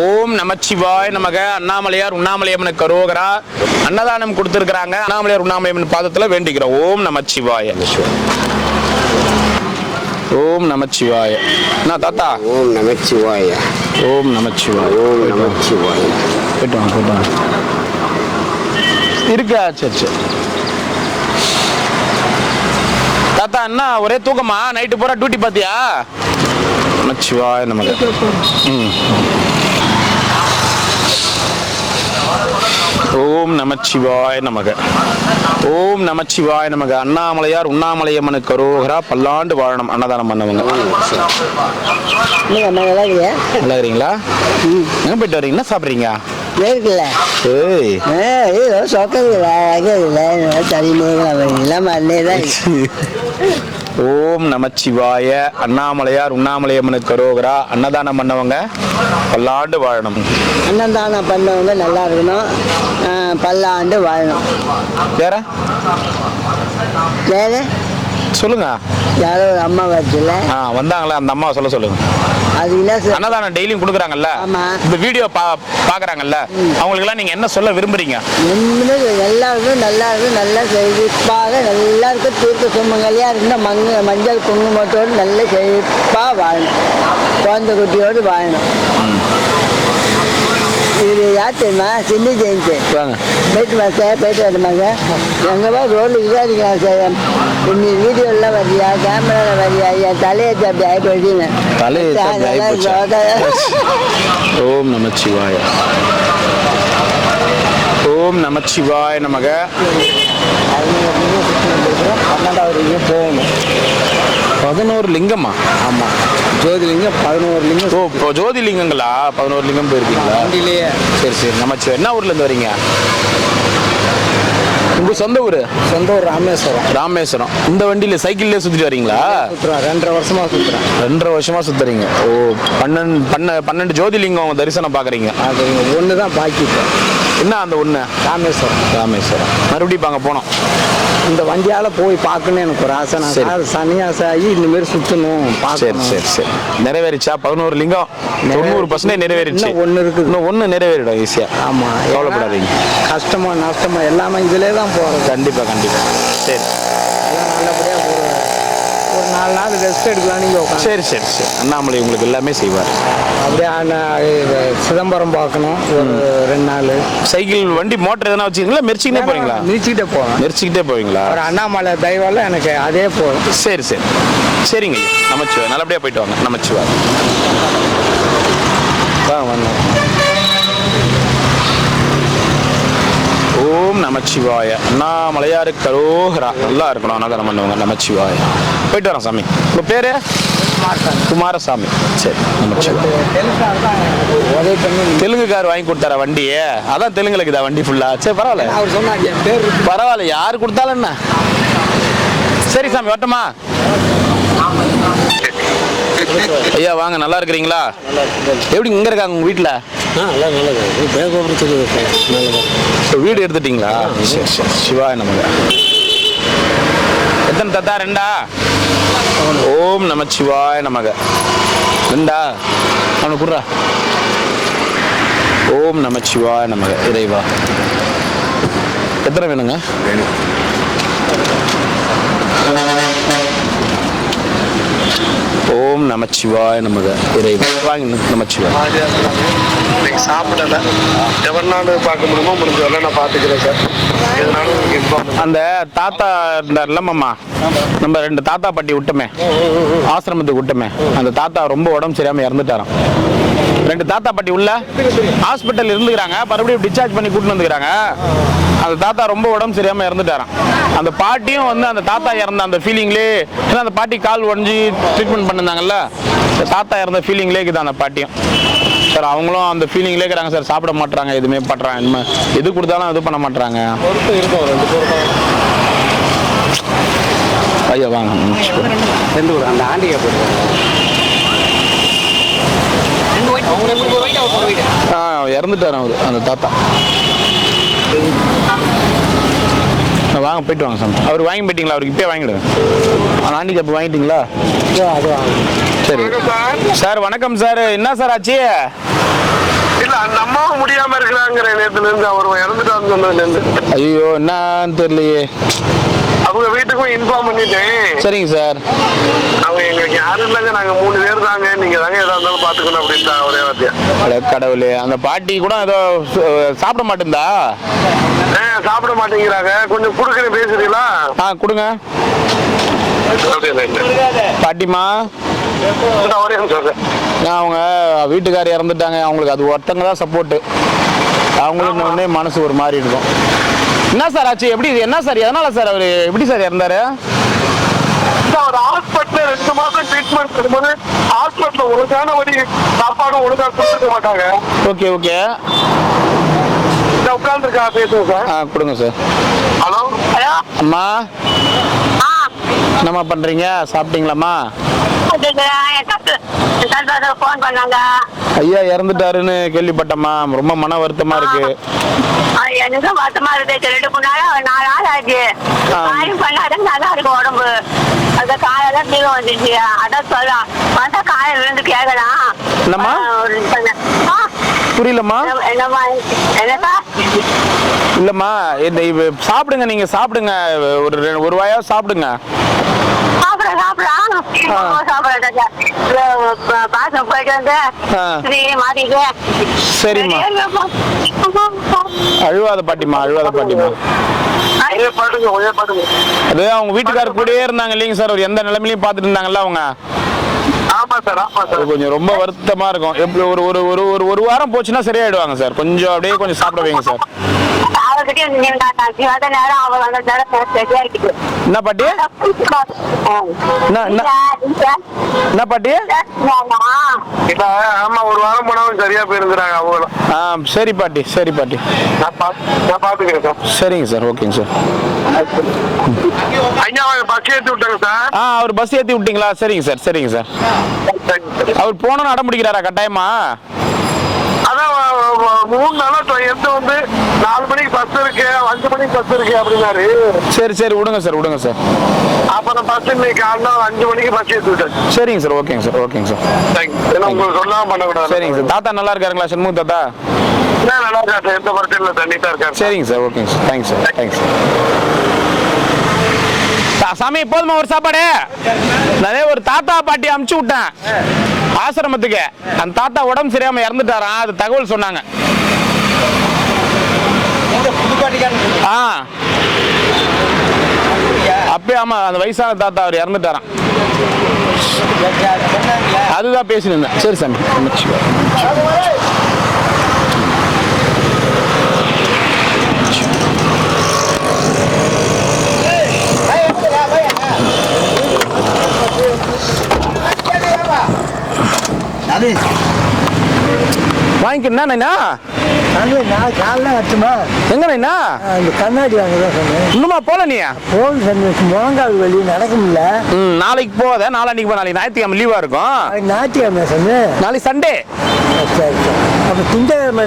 ஓம் நமச்சிவாய நமக. அண்ணாமலையார் உண்ணாமலையம்மனுக்கு கரோகரா. அன்னதானம் கொடுத்துருக்காங்க. அண்ணாமலையார் உண்ணாமலையம்மன் பாதத்துல வேண்டிக்கிறோம். ஓம் நமச்சிவாய. ஓம் நமச்சிவாய. என்ன தாத்தா? ஓம் நமச்சிவாய. ஓம் நமச்சிவாய. ஓம் நமச்சிவாய. போயிட்டு இருக்கா? சரி சரி தாத்தா. என்ன ஒரே தூக்கமா? நைட்டு பூரா டியூட்டி பாத்தியா? நமச்சிவாய நமக. ஓம் நமச்சிவாய நமக. ஓம் நமச்சிவாய நமக. அண்ணாமலையார் உண்ணாமலையம்மனுக்கு கரோகரா. பல்லாண்டு வாழணும். அன்னதானம் பண்ணவங்க. நல்லா இருக்கிறீங்களா? எங்க போயிட்டு வரீங்க? என்ன சாப்பிட்றீங்க? ஓம் நமச்சிவாய. அண்ணாமலையார் உண்ணாமலையம்மனுக்கு கரோகரா. அன்னதானம் பண்ணவங்க பல்லாண்டு வாழணும். அன்னதானம் பண்ணவங்க நல்லா இருக்கணும், பல்லாண்டு வாழணும். வேற வேற சொல்லுங்க. யாரோ ஒரு அம்மா வச்சுல வந்தாங்களா? அந்த அம்மா சொல்ல சொல்லுங்க. அது என்ன அன்னதானம் டெய்லியும் கொடுக்குறாங்கல்ல, இந்த வீடியோ பாக்குறாங்கல்ல, அவங்களுக்கு எல்லாம் நீங்க என்ன சொல்ல விரும்புறீங்க? எல்லாருக்கும் நல்லா இருக்கும், நல்லா செழிப்பாக நல்லா இருக்கும். தீர்க்க சுமங்கலியா இருந்த மஞ்சள் குங்குமத்தோடு நல்ல செழிப்பா வாழணும், குழந்தை குட்டியோடு வாழணும். இது யார் தெரியுமா? சிந்தி ஜெயந்தி. போயிட்டு வா சார், போயிட்டு வரமாங்க. எங்கேவா ரோடு விசாரிக்கலாம் சார். இன்னைக்கு வீடியோலாம் வரியா, கேமராவில் வரியா? என் தலையை அப்படி ஆகி போயிட்டீங்க. ஓம் நமச்சிவாய. ஓம் நமச்சிவாய நமக. 12வது போகணும். 11 லிங்கமா? ஆமா, ஜோதிலிங்கம் 11 லிங்கம். ஓ, ஜோதிலிங்கங்களா? 11 லிங்கம் போயிருக்கீங்களா? வண்டியிலேயே. சரி சரி. நமச்சிவாய. என்ன ஊர்ல இருந்து வரீங்க? உங்க சொந்த ஊரு? சொந்த ஊர் ராமேஸ்வரம். ராமேஸ்வரம். இந்த வண்டியில சைக்கிள்லயே சுத்திட்டு வரீங்களா? சுத்துறேன், 2.5 வருஷமா சுத்துறேன். 2.5 வருஷமா சுத்துறீங்க. ஓ, 12 ஜோதிலிங்கம் தரிசனம் பாக்குறீங்க. அது ஒன்று தான் பாக்கி. என்ன அந்த ஒண்ணு? ராமேஸ்வரம். ராமேஸ்வரம். மறுபடியும் அங்கே போனோம். இந்த வண்டியால போய் பார்க்கணும்னு எனக்கு ஒரு ஆசை. நான் சன்னியாசி ஆகி இந்த மாதிரி சுத்தணும். சரி சரி சரி. நிறைவேறிச்சா? 11 லிங்கம் 90% நிறைவேறிச்சு. ஒன்று இருக்குது, இன்னும் ஒன்று நிறைவேறிடும் ஈஸியா. ஆமா, கவலைப்படாதீங்க. கஷ்டமா நஷ்டமா எல்லாமே இதிலே தான் போகிறது. கண்டிப்பா கண்டிப்பா. சரி, எல்லாம் நல்லபடியாக போகிறோம். ஒரு 4 நாள் ரெஸ்ட் எடுக்கலாம் நீங்கள். சரி சரி சரி. அண்ணாமலை உங்களுக்கு எல்லாமே செய்வார். அப்படியே சிதம்பரம் பார்க்கணும் ஒரு 2 நாள். சைக்கிள் வண்டி மோட்டர் எதனா வச்சுக்கீங்களா? மெரிச்சிக்கிட்டே போறீங்களா? மிதிச்சுக்கிட்டே போவேன். மெரிச்சிக்கிட்டே போவீங்களா? ஒரு அண்ணாமலை தயவால எனக்கு அதே போதும். சரி சரி சரிங்க. நமச்சிவாய். நல்லபடியாக போயிட்டு வாங்க. நமச்சிவாய். வந்தோம். ஓம் நமச்சிவாய. அண்ணாமலையாருக்கு கரோகரா. நல்லா இருக்கணும் அன்னதானம் பண்ணுவாங்க. நமச்சிவாய. போயிட்டு வரோம் சாமி. உங்கள் பேர்? குமாரசாமி. சரி, நமச்சிவாய. தெலுங்குக்கார் வாங்கி கொடுத்தாரா வண்டியே? அதான் தெலுங்குல இதா வண்டி ஃபுல்லா? சரி, பரவாயில்ல. அவர் சொன்னாங்க பேர் பரவாயில்ல, யாரு கொடுத்தாலும் என்ன. சரி சாமி, வரட்டுமா? ஐயா வாங்க. நல்லா இருக்கிறீங்களா? எப்படி இங்க இருக்காங்க உங்க வீட்டுல? வீடு எடுத்துட்டீங்களா? சரி சரி. சிவாய நமக. எத்தனை தாத்தா? 2? ஓம் நமச்சிவாய நமக. 2? அவனை குடுறா. ஓம் நமச்சிவாய நமக. இறைவா, எத்தனை வேணுங்க? ஓம் நமச்சிவாய நமக. இறைவா வாங்க. நமச்சிவாய. சாப்பிடல. எவனாலும் பார்க்க முடியுமோ முடிஞ்ச நான் பார்த்துக்கிறேன் சார். அந்த தாத்தா இருந்தார்ல மாமா, நம்ம 2 தாத்தா பாட்டி விட்டுமே, ஆசிரமத்துக்கு விட்டுமே, அந்த தாத்தா ரொம்ப உடம்பு சரியாம இறந்துட்டாராம். 2 தாத்தா பாட்டி உள்ள ஹாஸ்பிட்டல் இருந்துக்கிறாங்க. மறுபடியும் டிஸ்சார்ஜ் பண்ணி கூட்டிட்டு வந்துக்கிறாங்க. அந்த தாத்தா ரொம்ப உடம்பு சரியாம இறந்துட்டாராம். அந்த பாட்டியும் வந்து அந்த தாத்தா இறந்த அந்த ஃபீலிங்லேயே, ஏன்னா அந்த பாட்டி கால் உடஞ்சி ட்ரீட்மெண்ட் பண்ணிருந்தாங்கல்ல, அந்த தாத்தா இறந்த ஃபீலிங்லேயே இருக்குது அந்த பாட்டியும். சார் அவங்களும் அந்த ஃபீலிங்லேயே இருக்கிறாங்க சார். சாப்பிட மாட்டுறாங்க, எதுவுமே பண்றாங்க, இனிமே எது கொடுத்தாலும் இது பண்ண மாட்டுறாங்க. ஐயா வாங்க. அந்த ஆண்டிகை இறந்துட்டார் அவரு, அந்த தாத்தா. வாங்க, போயிட்டு வாங்க சார். அவர் வாங்கி போயிட்டீங்களா? அவருக்கு இப்பயே வாங்கிடுங்க. ஆண்டி கப்பு வாங்கிட்டீங்களா? சரி சார். வணக்கம் சார். என்ன சார் ஆச்சு? இல்ல அந்த அம்மாவும் முடியாம இருக்கிறாங்கிற நேரத்துல இருந்து அவர் இறந்துட்டான்னு சொன்னதுல இருந்து. ஐயோ என்னன்னு தெரியலையே. அவங்க வீட்டுக்கும் இன்ஃபார்ம் பண்ணிட்டேன். சரிங்க சார். அவங்க எங்களுக்கு யாரும் இல்லைங்க, நாங்க 3 பேர் தாங்க, நீங்க தாங்க எதா இருந்தாலும் பாத்துக்கணும் அப்படின்ட்டா ஒரே வார்த்தையா. கடவுளே, அந்த பாட்டி கூட ஏதோ சாப்பிட மாட்டேந்தா? சாப்பிட மாட்டேங்கிறாங்க. கொஞ்சம் குடுக்குறேன், பேசுறீங்களா? கொடுங்க. பாட்டிமா ஒரே சொல்றேன். அவங்க வீட்டுக்காரர் இறந்துட்டாங்க, அவங்களுக்கு அது ஒருத்தங்க தான் சப்போர்ட்டு. அவங்களுக்கு ஒன்னே மனசு ஒரு மாதிரி இருக்கும். என்ன சார் ஆச்சு? எப்படி என்ன சார், எதனால சார் அவர் எப்படி சார் இறந்தாரு? அவர் ஹாஸ்பிட்டல் 2 மாசம் ட்ரீட்மெண்ட் பண்ணும்போது ஹாஸ்பிட்டல் ஒழுங்கான வழி சாப்பாடும் ஒழுங்கா கொடுத்துக்க மாட்டாங்க. Okay okay. உட்காந்துருக்கா, பேசுங்க சார். கொடுங்க சார். ஹலோ அம்மா, என்னம்மா பண்றீங்க? சாப்பிட்டீங்களாம்மா? ஐயா இறந்துட்டாருன்னு கேள்விப்பட்டம்மா, ரொம்ப மன வருத்தமா இருக்கு. எனக்கு வருத்தமா இருக்கு. 2-3 நாள் ஆச்சு. பண்ணாதான் நல்லா இருக்கு உடம்பு. அந்த காயெல்லாம் கீழே வந்துச்சு. அதான் சொல்லலாம் வந்தா காய விழுந்து கேட்கலாம். என்னம்மா புரியலம்மா? என்னப்பா? இல்லம்மா, இந்த சாப்பிடுங்க, நீங்க சாப்பிடுங்க, ஒரு வாயா சாப்பிடுங்க. சரிம்மா, அழுவாத பாட்டிமா, அழுவாத பாட்டிமா. அது அவங்க வீட்டுக்காரர் கூடயே இருந்தாங்க இல்லைங்க சார், ஒரு எந்த நிலைமையிலையும் பார்த்துட்டு இருந்தாங்கல்ல அவங்க. கொஞ்சம் ரொம்ப வருத்தமா இருக்கும். எப்படி ஒரு வாரம் போச்சுன்னா சரியாயிடுவாங்க சார். கொஞ்சம் அப்படியே கொஞ்சம் சாப்பிட வைங்க சார். என்ன பாட்டி? என்ன பாட்டி? ஆமா, ஒரு வாரம் போனாலும் சரியா போயிருந்தாங்க அவங்களும். சரி பாட்டி, சரி பாட்டி, நான் பாத்துக்கிறேன் சார். சரிங்க சார், ஓகேங்க சார். ஐயா பஸ் ஏற்றி விட்டாங்க சார். அவர் பஸ் ஏற்றி விட்டீங்களா? சரிங்க சார், சரிங்க சார். அவர் போனோன்னு அடம் பிடிக்கிறாரா கட்டாயமா? அதான் 3 நாளா எடுத்து வந்து 4 மணிக்கு பஸ் இருக்கு, 5 மணிக்கு பஸ் இருக்கு அப்படின்னாரு. சரி சரி, விடுங்க சார், விடுங்க சார். அப்ப நான் பஸ் இன்னைக்கு காலைல 5 மணிக்கு பஸ் ஏற்றி விட்டேன். சரிங்க சார், ஓகேங்க சார், ஓகேங்க சார். ஏன்னா உங்களுக்கு சொல்லாம பண்ணக்கூடாது. சரிங்க சார். தாத்தா நல்லா இருக்காருங்களா? சண்முக தாத்தா நல்லா இருக்காரு, எந்த பிரச்சனை இல்லை, தண்ணிட்டா இருக்காரு. சரிங்க சார், ஓகேங்க sir. Thanks sir, thanks sir. சாமி போதுமா ஒரு சாப்பாடு? நானே ஒரு தாத்தா பாட்டி அமுச்சு விட்டேன் ஆசிரமத்துக்கு. அந்த தாத்தா உடம்பு சரியாம இறந்துட்டாராம், அது தகவல் சொன்னாங்க. அப்பே ஆமா, அந்த வயசான தாத்தா அவர் இறந்துட்டாராம். அதுதான் பேசினேன். சரி சாமி. வாங்கிக்கிறேன்னா காலைல வரட்டுமா? எங்கண்ணா இந்த கண்ணாடி வாங்கதான் சொன்னேன். இன்னுமா போல நீ? போன் சொன்ன முழங்கால் வலி நடக்க முடியல. நாளைக்கு போகாத, நாளைக்கு போ. நாளைக்கு ஞாயிற்றுக்கிழமை லீவா இருக்கும். ஞாயிற்றுக்கிழமை சொன்னேன். நாளைக்கு சண்டே. அப்ப திங்கக்கிழமை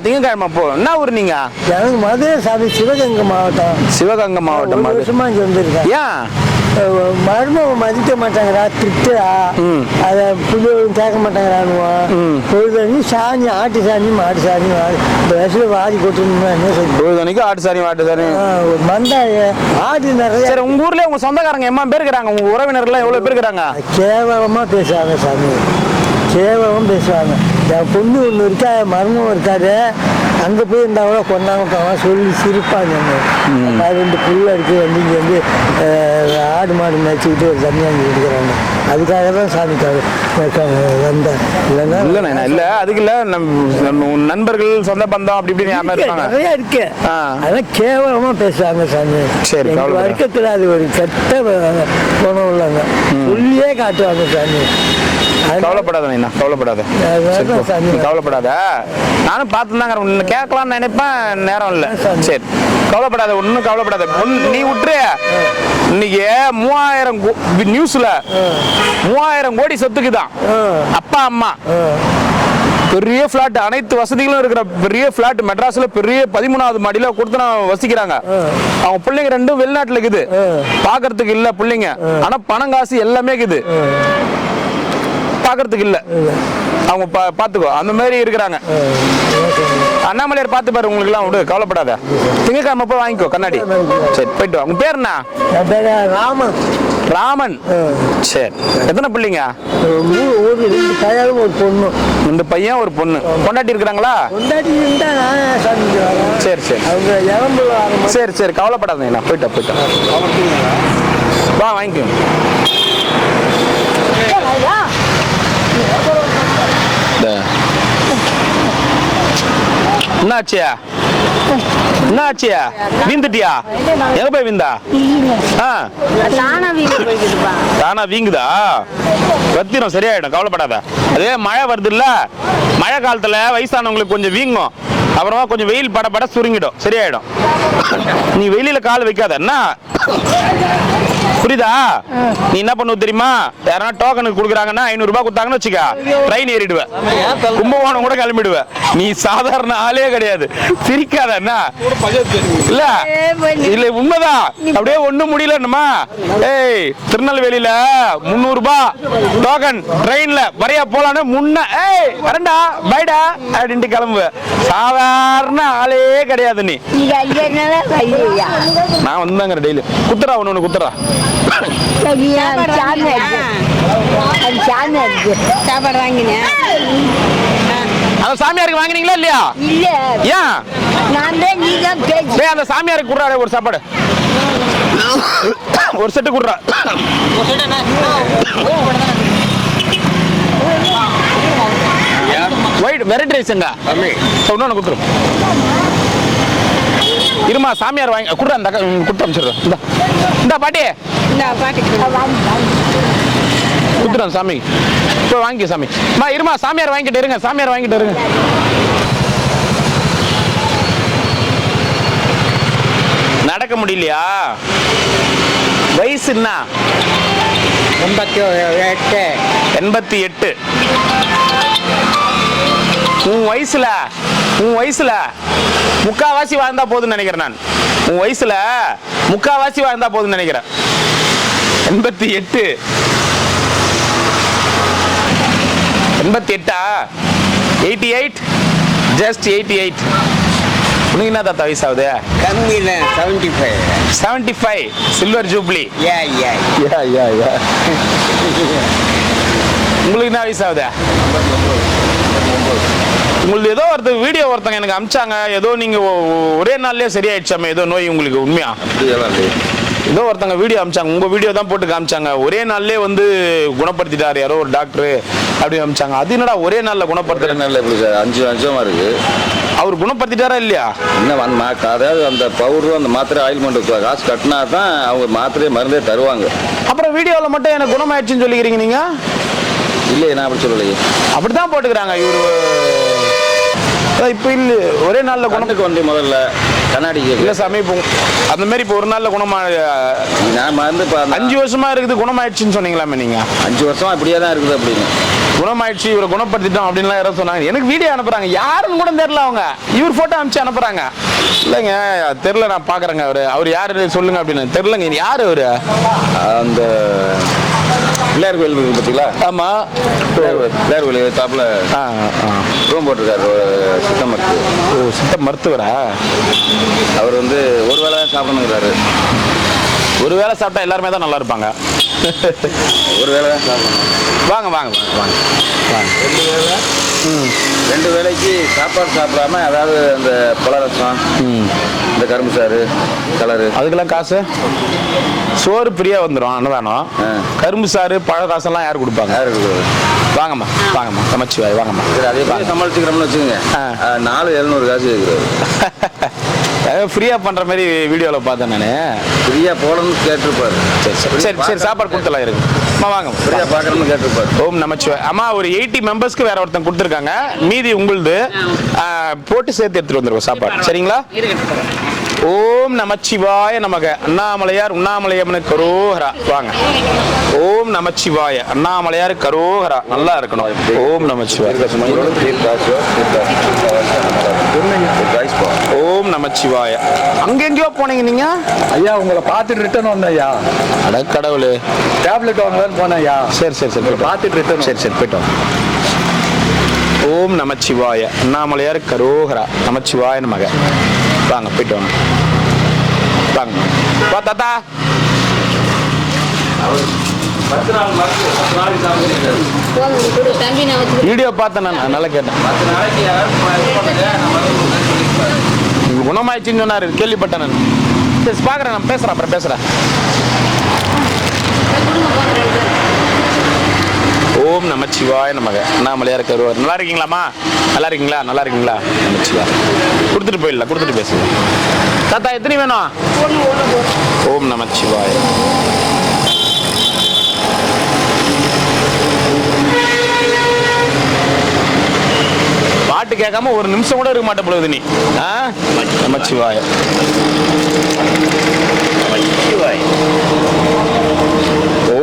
திங்கக்கிழமை போ. என்ன ஊர் நீங்க? எனக்கு மதுரை சாமி, சிவகங்கை மாவட்டம். சிவகங்கை மாவட்டம். வருஷமா இங்க வந்திருக்கேன். ஏன் மருமக மதிக்க மாட்டாங்கிறா, திட்டுறா, அத புள்ளியும் கேட்க மாட்டாங்கிறானுவான். பொழுது சாணி, ஆட்டு சாணி, மாட்டு சாணி இந்த வயசுல வாரி கொட்டுணுமா என்ன சொல்லி பொழுதுக்கு ஆட்டு சாணி, மாட்டு சாணி, மந்தாய ஆடு நிறைய. சரி, உங்க ஊர்ல உங்க சொந்தக்காரங்க எம்மா பேர் இருக்கிறாங்க? உங்க உறவினர்கள் எவ்வளவு பேர் இருக்கிறாங்க? கேவலமா பேசுறாங்க சாமி, கேவலமா பேசுவாங்க. என் பொண்ணு ஒன்று இருக்கா, மருமகம் இருக்காரு, அங்கே போய் இருந்தால் கொண்டாங்க சொல்லி சிரிப்பாங்க. 2 புள்ள இருக்கு, வந்து இங்கே வந்து ஆடு மாடு மேய்ச்சிக்கிட்டு ஒரு தனியாக இருக்கிறாங்க. அதுக்காக தான் சாமிக்காக வந்தேன். இல்லைன்னா இல்லை, அதுக்கு இல்லை, நண்பர்கள் சொந்த பந்தம் அப்படி இப்படின்னு யாருமே இருப்பாங்க, நிறையா இருக்கு. அதெல்லாம் கேவலமாக பேசுவாங்க சாமி. சரி, வர்க்கத்தில் அது ஒரு கெட்ட குணம் உள்ளாங்க, சொல்லியே காட்டுவாங்க சாமி. கவலைப்படாத, கவலைப்படாத, கவலைப்படாத. நானும் பார்த்துதாங்க கேட்கலாம்னு நினைப்பேன், நேரம் இல்லை. சரி, கவலைப்படாத, ஒன்னும் கவலைப்படாத. நீ விட்டுரு. இன்னைக்கு 3000 நியூஸ்ல 3000 கோடி சொத்துக்குதான். அப்பா அம்மா பெரிய பிளாட், அனைத்து வசதிகளும் இருக்கிற பெரிய பிளாட் மெட்ராஸ்ல பெரிய 13வது மாடியில கொடுத்து வசிக்கிறாங்க. அவங்க பிள்ளைங்க 2 வெளிநாட்டுல இருக்குது, பாக்குறதுக்கு இல்ல பிள்ளைங்க, ஆனா பணம் காசு எல்லாமே இருக்குது, பாக்குறதுக்கு இல்ல. அவங்க பார்த்துக்கோ அந்த மாதிரி இருக்கிறாங்க. அண்ணாமலையார் பார்த்து பாரு, உங்களுக்கு எல்லாம் விடு, கவலைப்படாத. திங்கக்கிழமை போய் வாங்கிக்கோ கண்ணாடி. சரி போயிட்டு வா. உங்க பேர் என்ன? என் பேர் ராமன். ராமன். சரி, எத்தனை பிள்ளைங்க? ஒரு 2 பையனும் ஒரு பொண்ணு. 2 பையன் ஒரு பொண்ணு. கொண்டாட்டி இருக்கிறாங்களா? கொண்டாட்டி இருந்தா நானே சாமிக்கு வரேன். சரி சரி அவங்க இளம்புல வர. சரி சரி கவலைப்படாதீங்க, நான் போயிட்டேன். வா வாங்கிக்கோ. என்னாச்சியா? என்னாச்சியா? வீந்துட்டியா? எங்க போய் வீந்தா? தானா வீங்குதா? வத்திரும், சரியாயிடும், கவலைப்படாத. அதே மழை வருது இல்ல, மழை காலத்துல வயசானவங்களுக்கு கொஞ்சம் வீங்கும், அப்புறமா கொஞ்சம் வெயில் பட சுருங்கிடும், சரியாயிடும். நீ வெளியில கால் வைக்காத என்ன, புரியுதா? நீ என்ன பண்ணுவ தெரியுமா? யாரா டோக்கனுக்கு கொடுக்குறாங்கன்னா 500 ரூபாய் கொடுத்தாங்கன்னு வச்சுக்க, ட்ரெயின் ஏறிடுவேன், கும்பகோணம் கூட கிளம்பிடுவேன். நீ சாதாரண ஆளே கிடையாது, சிரிக்காத என்ன. இல்ல இல்ல உண்மைதான், அப்படியே ஒண்ணும் முடியலன்னுமா. ஏய், திருநெல்வேலியில 300 ரூபாய் டோக்கன், ட்ரெயின்ல வரையா போலான்னு முன்ன, ஏய் வரண்டா பைடா அப்படின்ட்டு கிளம்பு. சாதாரண ஆளே கிடையாது நீ. நான் வந்தாங்க டெய்லி குத்துறா, ஒண்ணு குத்துறா. சாப்பாடு வாங்கினேன். அந்த சாமியாருக்கு வாங்கினீங்களா இல்லையா? இல்ல. ஏன்? நான் தான் நீ தான் பேசி. டேய், அந்த சாமியாருக்கு குடுறா ஒரு சாப்பாடு, ஒரு செட்டு குடுறா. ஒயிட் வெரைட்டி ரைஸ்ங்க இன்னொன்னு குத்துரும். இருமா, சாமியார் வாங்கி குடுறா, அந்த குடுத்து அனுப்பிச்சிடுறேன். இந்த பாட்டி குத்துறேன் சாமி, இப்போ வாங்கி சாமி. இருமா, சாமியார் வாங்கிட்டு இருங்க, சாமியார் வாங்கிட்டு இருங்க. நடக்க முடியலையா? வயசு என்ன? 88. உன் வயசுல முக்காவாசி வாழ்ந்தா போதுன்னு நினைக்கிறேன் நான். உன் வயசுல முக்காவாசி வாழ்ந்தா போதுன்னு நினைக்கிறேன். 88. 88ஆ? 88, ஜஸ்ட் 88. உனக்கு என்ன தாத்தா வயசாகுது? கம்மியில் 75. 75 சில்வர் ஜூப்ளி. உங்களுக்கு என்ன வயசாகுது? உங்களுக்கு ஏதோ ஒருத்தங்க எனக்கு அமிச்சாங்க, ஏதோ நீங்க ஒரே நாள்லயே சரியாயிடுச்சாமே ஏதோ நோய் உங்களுக்கு. உண்மையா? ஏதோ ஒருத்தங்க வீடியோ அமிச்சாங்க, உங்க வீடியோ தான் போட்டு காமிச்சாங்க, ஒரே நாள்லயே குணப்படுத்திட்டாரு யாரோ ஒரு டாக்டர் அப்படி அமிச்சாங்க. அது என்னடா ஒரே நாள்ல குணப்படுத்துற? 5 வருஷமா இருக்கு. அவர் குணப்படுத்திட்டாரா இல்லையா? இன்னும் அதாவது அந்த பவுடர் அந்த மாத்திரை ஆயில்மெண்ட் காசு கட்டினா தான் அவங்க மாத்திரையே மருந்தே தருவாங்க. அப்புறம் வீடியோவில் மட்டும் எனக்கு குணமாயிடுச்சுன்னு சொல்லிக்கிறீங்க நீங்க? இல்லையே, நான் அப்படி சொல்லலையே. அப்படிதான் போட்டுக்கிறாங்க இவரு. இப்போ இல்லை, ஒரே நாளில் குணத்துக்கு வந்து முதல்ல கண்ணாடி இல்லை சாமி. இப்போ அந்த மாதிரி இப்போ ஒரு நாளில் நான் மருந்து இப்போ 5 வருஷமா இருக்குது குணமாயிடுச்சுன்னு சொன்னீங்களாமே நீங்க? 5 வருஷமா இப்படியே தான் இருக்குது அப்படின்னு. குணமாயிடுச்சு, இவரை குணப்படுத்திட்டோம் அப்படின்லாம் யாரோ சொன்னாங்க. எனக்கு வீடியோ அனுப்புறாங்க, யாருன்னு கூட தெரியல. அவங்க இவர் போட்டோ அனுப்பிச்சு அனுப்புறாங்க. இல்லைங்க தெரியல, நான் பாக்குறேங்க. அவர் யாரு சொல்லுங்க அப்படின்னு. தெரியலங்க யாரு அவரு? அந்த பிள்ளையார் கோயில் இருக்கு பார்த்தீங்களா? ஆமா, பிள்ளையார் கோயில் தாப்புல ரூம் போட்டிருக்காரு சித்த மருத்துவர். ஓ, சித்த மருத்துவரா? அவர் ஒரு வேளை தான் சாப்பிடணுங்கிறாரு. ஒரு வேளை சாப்பிட்டா எல்லாருமே தான் நல்லா இருப்பாங்க. ஒரு வேளை தான் சாப்பிடணும். வாங்க வாங்க வாங்க வாங்க. 2 வேளைக்கு சாப்பாடு சாப்பிடாம, அதாவது அந்த பழரசம், இந்த கரும்பு சாறு, கலரு, அதுக்கெல்லாம் காசு? சோறு ஃப்ரீயா வந்துடும் அன்னதானம். கரும்பு சாறு பழ காசெல்லாம் யார் கொடுப்பாங்க? யாரு? வாங்கம்மா வாங்கம்மா, சமைச்சுவாய் வாங்கம்மா. அதே மாதிரி சமாளிச்சுக்கிறோம்னு வச்சுக்கோங்க. 4,700 காசு கேட்குறாரு. ஃப்ரீயா பண்ற மாதிரி வீடியோவில் பார்த்தேன் நான். ஃப்ரீயா போடணும்னு கேட்டிருப்பாரு. சரி சரி, சாப்பாடு கொடுத்தலாம் இருக்கு. வாங்க, ஃப்ரீயா பார்க்கணும்னு கேட்டிருப்பாரு. ஓம் நமச்சிவாய். அம்மா ஒரு 80 மெம்பர்ஸ்க்கு வேற ஒருத்தன் கொடுத்துருக்காங்க, மீதி உங்களுது போட்டு சேர்த்து எடுத்துட்டு வந்துருவோம் சாப்பாடு. சரிங்களா? ஓம் நமச்சிவாய நமக. அண்ணாமலையார் உண்ணாமலையம்மனுக்கு கரோஹரா. வாங்க. ஓம் நமச்சிவாய. அண்ணாமலையார் கரோஹரா. நல்லா இருக்கணும். ஓம் நமச்சிவாய. ஓம் நமச்சிவாய. அங்கெங்கயோ போனீங்க நீங்க? ஐயா உங்களை பார்த்துட்டு ரிட்டர்ன் வந்தேன் ஐயா. அட கடவுளே, டேப்லெட் வாங்கலான்னு போனேன் ஐயா. சரி சரி சரி, பார்த்துட்டு ரிட்டர்ன். சரி சரி போயிட்டோம். ஓம் நமச்சிவாய. அண்ணாமலையார் கரோகரா. நமச்சிவாய நமக. வாங்க போயிட்டு வாங்க. வாங்க வா தாத்தா. தம்பி நான் வச்சு வீடியோ பார்த்தேன் நான், நல்லா கேட்டேன். குணமாயிடுச்சுன்னு சொன்னாரு, கேள்விப்பட்டேன் நான். சரி பார்க்குறேன், நான் பேசுகிறேன், அப்புறம் பேசுகிறேன். ஓம் நமச்சிவாய நமக. அண்ணாமலையார் கருவார். நல்லா இருக்கீங்களாம்மா? நல்லா இருக்கீங்களா? நல்லா இருக்கீங்களா? நமச்சிவா. கொடுத்துட்டு போயிடலாம், கொடுத்துட்டு பேசுங்க. தாத்தா எத்தனை வேணும்? ஓம் நமச்சிவாய. பாட்டு கேட்காம ஒரு நிமிஷம் கூட இருக்க மாட்டே பொழுது நீ. நமச்சிவாய.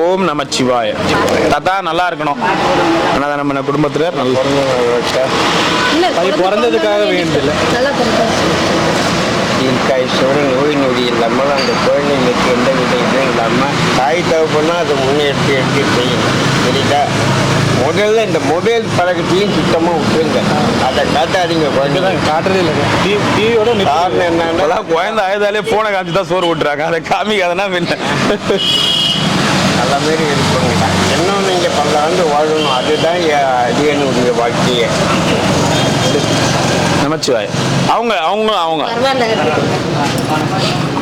ஓம் நமச்சிவாய. தாத்தா நல்லா இருக்கணும். ஆனால் நம்ம குடும்பத்தில் நல்ல பிறந்ததுக்காக வேண்டியதில்லை. நல்லா தீர்க்காய்ச்சோடு நோய் நொடி இல்லாமல் அந்த குழந்தைங்களுக்கு எந்த வித இதுவும் இல்லாமல் தாய் தகப்பனா அதை முன்னெடுத்து செய்யணும். சரிதா? முதல்ல இந்த மொபைல் பழக்கத்தையும் சுத்தமாக விட்டுருங்க. அதை காட்டாதீங்க. குழந்தை காட்டுறதே இல்லை. டிவியோட காரணம் என்னன்னா குழந்தை ஆயுதாலே போனை காமிச்சு தான் சோறு விட்டுறாங்க. அதை காமிக்காதனா என்ன? நல்ல மாரி இருப்பாங்க. இன்னும் நீங்கள் பல ஆண்டு வாழணும். அதுதான் அது என்னுடைய வாழ்க்கையை. நமச்சிவாய. அவங்க அவங்க அவங்க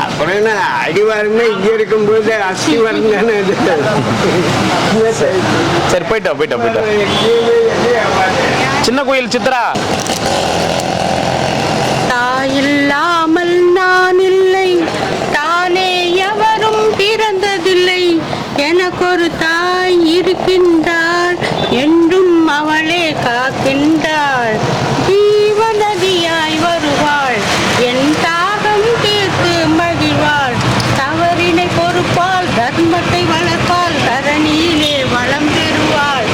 அப்புறம் என்ன அடிவாரமே இங்கே இருக்கும்போது அஸ்தி வரந்தானே. சரி போயிட்டா போயிட்டா போயிட்டா. சின்ன கோயில் சித்ரா. தாயில்லாமல் நான் இல்லை, தானே எவரும் பிறந்ததில்லை. எனக்கொரு தாய் இருக்கின்றாள், என்றும் அவளே காக்கின்றாள். ஜீவநதியாய் வருவாள், என் தாகம் தீர்த்து மகிழ்வாள். தவறினை பொறுப்பாள், தர்மத்தை வளர்ப்பாள், தரணியிலே வளம் பெறுவாள்.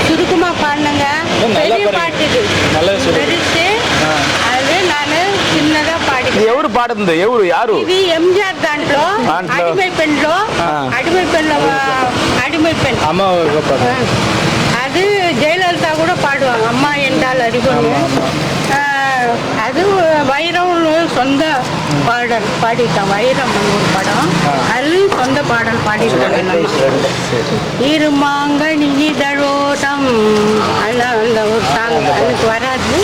சுருக்கமா பாடுங்க. பெரிய பாட்டு இது. பெருசு. அது நான் சின்னதா பாடி. ఎవరు పాడుతుంది? ఎవరు యారు? ఇది ఎంజిఆర్ దాంట్లో అడిమై పెన్లో అడిమై పెన్ అమ్మ அது ஜெயலலிதா கூட பாடுவாங்க. அம்மா என்றால் அறிவொன்று. அது வைரம் சொந்த பாடல் பாடிட்டான். வைரம் ஒரு படம், அது சொந்த பாடல் பாடிட்டாங்க. இருமாங்கனி இதழோட்டம் அந்த ஒரு சாங் அதுக்கு வராது.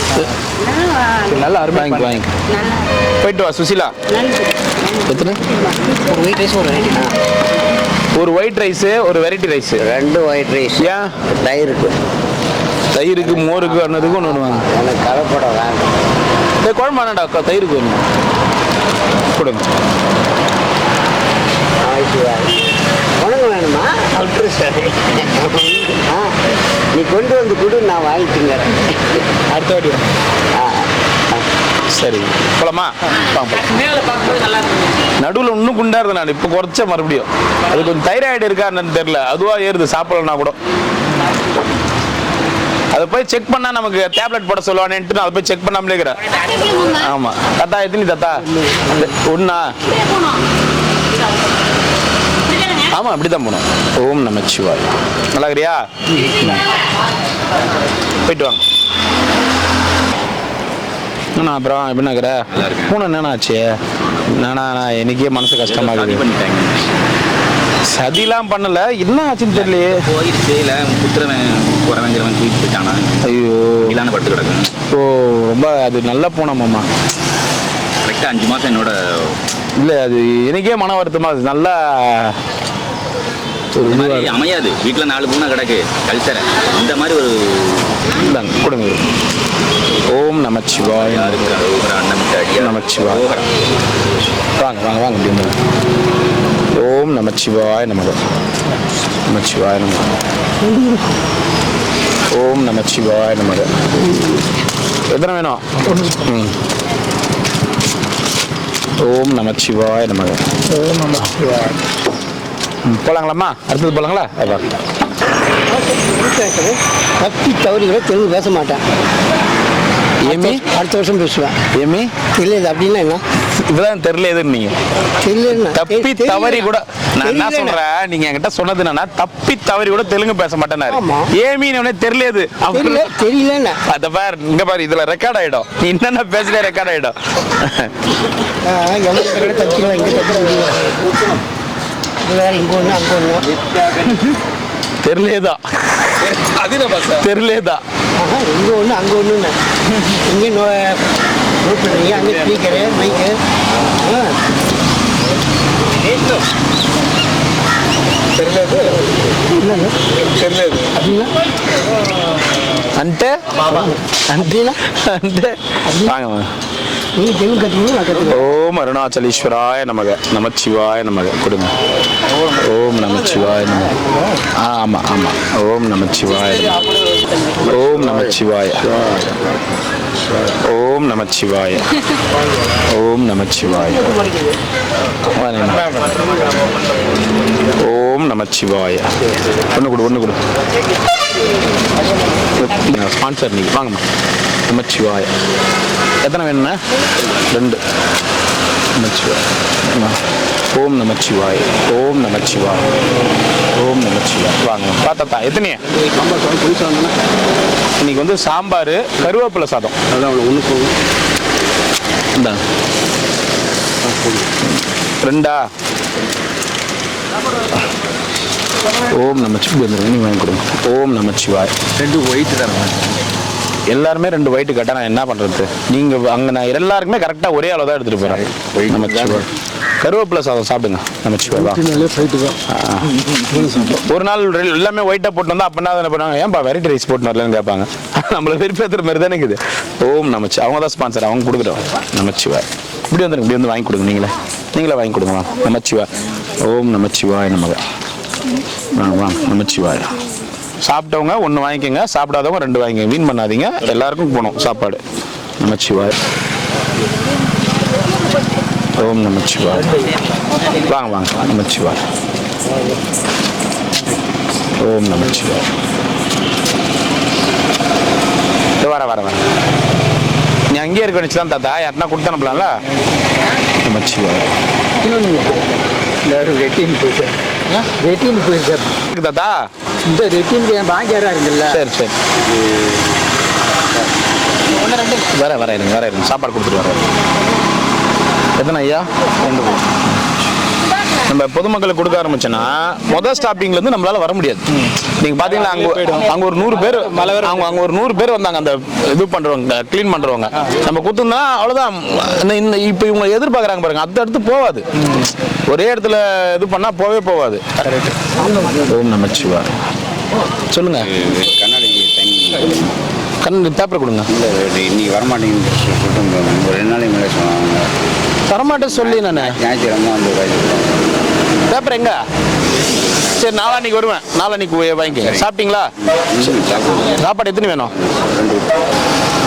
நல்லா அருமை. வாங்கி நல்லா போயிட்டு வா சுசிலா. நன்றி. எத்தனை? ஒரு ஒயிட் ரைஸ் ஒரு வெரைட்டி ரைஸ். 2 white rice. ஏன்? தயிருக்கு தயிருக்கு மோருக்கு அன்னதுக்கு ஒன்று வாங்க. எனக்கு கலப்படம் வேண்டாம். குழம்பு வேணாடா அக்கா, தயிருக்கு வேணும். கொடுங்க. உனக்கு வேணுமா? அவுட்ரு சரி. நீ கொண்டு வந்து கொடு, நான் வாங்கிட்டுங்க. அடுத்த வாட்டி சரி போலாமா? நடுவில் இன்னும் குண்டா இருந்தேன் நான். இப்போ குறைச்ச மறுபடியும். அது கொஞ்சம் தைராய்டு இருக்கா என்னன்னு தெரியல. அதுவா ஏறுது சாப்பிடலன்னா கூட. அதை போய் செக் பண்ணா நமக்கு டேப்லெட் போட சொல்லுவானேன்ட்டு நான் அதை போய் செக் பண்ணாமலே இருக்கிறேன். ஆமா தாத்தா எத்தனை தாத்தா? ஒண்ணா? ஆமா அப்படிதான் போனோம். ஓம் நமச்சிவாய். நல்லா இருக்கிறியா? போயிட்டு வாங்க. என்ன அப்புறம் எப்படி இருக்கிற? பூனை என்னென்ன ஆச்சு? நானா எனக்கே மனசு கஷ்டமா இருக்குது. சதிலாம் பண்ணல, என்ன ஆச்சுன்னு தெரியலையே. ஐயோ இல்லாம படுத்து கிடக்கும். ஓ ரொம்ப அது நல்ல பூனைமாம்மா. கரெக்டாக 5 மாதம் என்னோட. இல்லை அது எனக்கே மன வருத்தமா. அது நல்லா அமையாது. வீட்டில் 4 பூனை கிடக்கு கல்ச்சரை. இந்த மாதிரி ஒரு இந்தாங்க கொடுங்க. ஓம் நமச்சிவாய். நமச்சிவாய். வாங்க வாங்க வாங்க அப்படின்னு. ஓம் நமச்சிவாய் நமக. நமச்சிவாய் நமக. ஓம் நமச்சிவாய் நமக. எத்தனை வேணும்? ஓம் நமச்சிவாய் நமக. ஓம் நமச்சிவாய். போலாங்களாம்மா? அடுத்தது போலாங்களா? தப்பி தவறுகளை தெலுங்கு பேச மாட்டேன். ஏமி அடுத்த வருஷம் பேசுவேன். ஏமி இல்லை இது அப்படின்னா என்ன? இப்பதான் தெரியல எதுன்னு நீங்க தெரியல. தப்பி தவறி கூட நான் என்ன சொல்றேன், நீங்க என்கிட்ட சொன்னது என்னன்னா தப்பி தவறி கூட தெலுங்கு பேச மாட்டேனாரு. ஏமீனே தெரியல தெரியல. அத பாரு, இங்க பாரு, இதுல ரெக்கார்ட் ஆயிடும். நீ என்னென்ன பேசுற ரெக்கார்ட் ஆயிடும். தெரியலேதா தெரியலேதா இங்கே ஒன்று அங்கே ஒன்று இங்கே நோட் பண்ணுறீங்க, அங்கே ஸ்பீக்கரு மைக்கு. అంటే అంతేనా అంటే நீங்கள் தெலுங்கு கற்றுக்கணும், நான் கற்றுக்கணும். ஓம் அருணாச்சலேஸ்வராய நமக நமச்சிவாய நமக கொடுங்க. ஓம் நமச்சிவாய நமக. ஆமா ஆமா. ஓம் நமச்சிவாய. ஓம் நமச்சிவாய. ஓம் நமச்சிவாய. ஓம் நமச்சிவாய. ஓம் நமச்சிவாய. ஒன்று கொடு, ஒன்று கொடு. ஸ்பான்சர் நீங்க வாங்கம்மா. நமச்சிவாய. எத்தனை வேணுண்ணா? 2. நமச்சிவாய. ஓம் நமச்சிவாய. ஓம் நமச்சிவாய. ஓம் நமச்சிவாய. வாங்க பார்த்தா எத்தனையா? இன்னைக்கு வந்து சாம்பார், கருவேப்பிலை சாதம். அதான் ஒன்று போகும். இந்தா 2. ஓம் நமச்சிவாய. நீ வாங்கி கொடுங்க. ஓம் நமச்சிவாய. 2 ஒயிட் தரேன். எல்லாருமே 2 ஒயிட் கேட்டா நான் என்ன பண்றது? நீங்க அங்க நான் எல்லாருக்குமே கரெக்டா ஒரே அளவு தான் எடுத்துட்டு போறேன். நமச்சிவாய. கருவேப்பிலை சாதம் சாப்பிடுங்க. நமச்சிவாய. ஒரு நாள் எல்லாமே ஒயிட்டா போட்டு வந்தா அப்ப என்ன பண்ணுவாங்க, ஏன்பா வெரைட்டி ரைஸ் போட்டு வரலன்னு கேட்பாங்க. நம்மள வெறுப்பேத்துற மாதிரி தானே இருக்குது. ஓம் நமச்சி. அவங்க தான் ஸ்பான்சர், அவங்க கொடுக்குறோம். நமச்சிவாய. இப்படி வந்துருங்க, இப்படி வந்து வாங்கி கொடுங்க. நீங்களே வாங்கி கொடுங்க. நமச்சிவாய. ஓம் நமச்சிவாய நமக. வாங்க வாங்க. நமச்சிவாய. சாப்பிட்டவங்க 1 வாங்கிக்கோங்க, சாப்பிடாதவங்க 2 வாங்கிக்கோங்க. வீண் பண்ணாதீங்க, எல்லாருக்கும் போகணும் சாப்பாடு. நமச்சிவாய. ஓம் நமச்சிவாய. வாங்க வாங்க. நமச்சிவாய. ஓம் நமச்சிவாய. வர நீ அங்கேயே இருக்க வச்சு தான் தாத்தா, யாருன்னா கொடுத்து அனுப்பலாம்ல. நமச்சிவாய. தாத்தா இந்த ரெட்டின் என் பாங்கியாரா இருக்குல்ல. சரி சரி. வர இருங்க. சாப்பாடு கொடுத்துட்டு வரேன். எத்தனை ஐயா? 2. நம்ம பொதுமக்களுக்கு கொடுக்க ஆரம்பிச்சோன்னா முதல் ஸ்டாப்பிங்ல இருந்து நம்மளால வர முடியாது. நீங்க பாத்தீங்களா, அங்க ஒரு 100 பேர் அங்க ஒரு 100 பேர் வந்தாங்க அந்த இது பண்றவங்க, கிளீன் பண்றவங்க. நம்ம குத்துனா அவ்வளவுதான். இப்ப இவங்க எதிர்பார்க்கறாங்க பாருங்க, அடுத்து போவாது. ஒரே இடத்துல இது பண்ணா போவாது. ஓம் நமச்சிவாய. சொல்லுங்க. கண்ணாடி பேப்பர் கொடுங்க. இன்னைக்கு வரமாட்டேங்குது. 2 நாளைக்கு மேலே சொன்னாங்க. தரமாட்டேன் சொல்லி நான் ஞாயிற்றுக்கிழமை வந்து பேப்பர் எங்க? சரி, நாளான்னைக்கு வருவேன். நாளான்னைக்கு வாங்கிக்க. சாப்பிட்டீங்களா? சாப்பாடு எத்தனை வேணும்?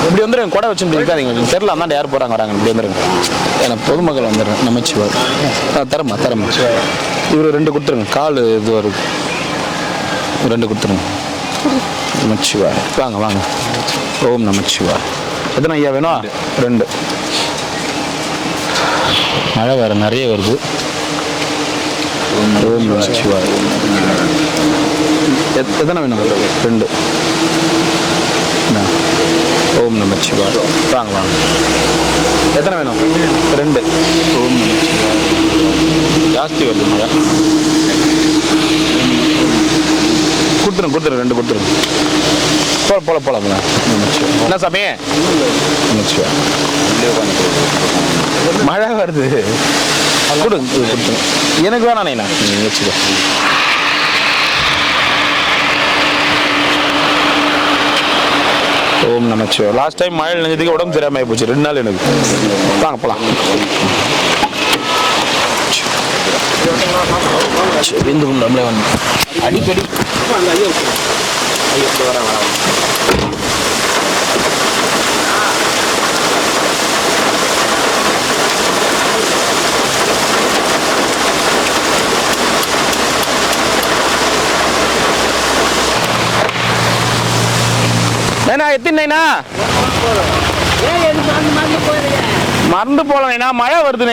இப்படி வந்துடுங்க. கொடை வச்சுட்டு இருக்காதீங்க. தெரியல அந்தாண்ட யார் போகிறாங்க வராங்க. இப்படி வந்துடுங்க. எனக்கு பொதுமக்கள் வந்துடுறேன். நமச்சிவாய். தரமா. இவர் 2 கொடுத்துருங்க. கால் இது வருது. 2 கொடுத்துருங்க. நமச்சிவாய். வாங்க. ஓம் நமச்சிவாய். எத்தனை ஐயா வேணும்? 2. மழை வேறு நிறைய வருது. ஓம் நமச்சிவாய. எத்தனை வேணும்? 2. ஓம் நமச்சிவாய. வாங்க. எத்தனை வேணும்? 2. ஓம் நமச்சிவாய. ஜாஸ்தி வருது மழை. கொடுத்துருங்க. 2 கொடுத்துருங்க. போலாம். என்ன சாமி? நமச்சிவாய. மழை வருது. எனக்கு வேணாண்ணா, நீங்க வச்சுக்கோ. ஓம் நமச்சிவாய. லாஸ்ட் டைம் மழை நினைஞ்சதுக்கு உடம்பு சரியாம போச்சு. 2 நாள் எனக்கு. வாங்க போலாம். நம்மளே வந்து அடிக்கடி வர எத்தினா மறந்து போல. மழை வருது.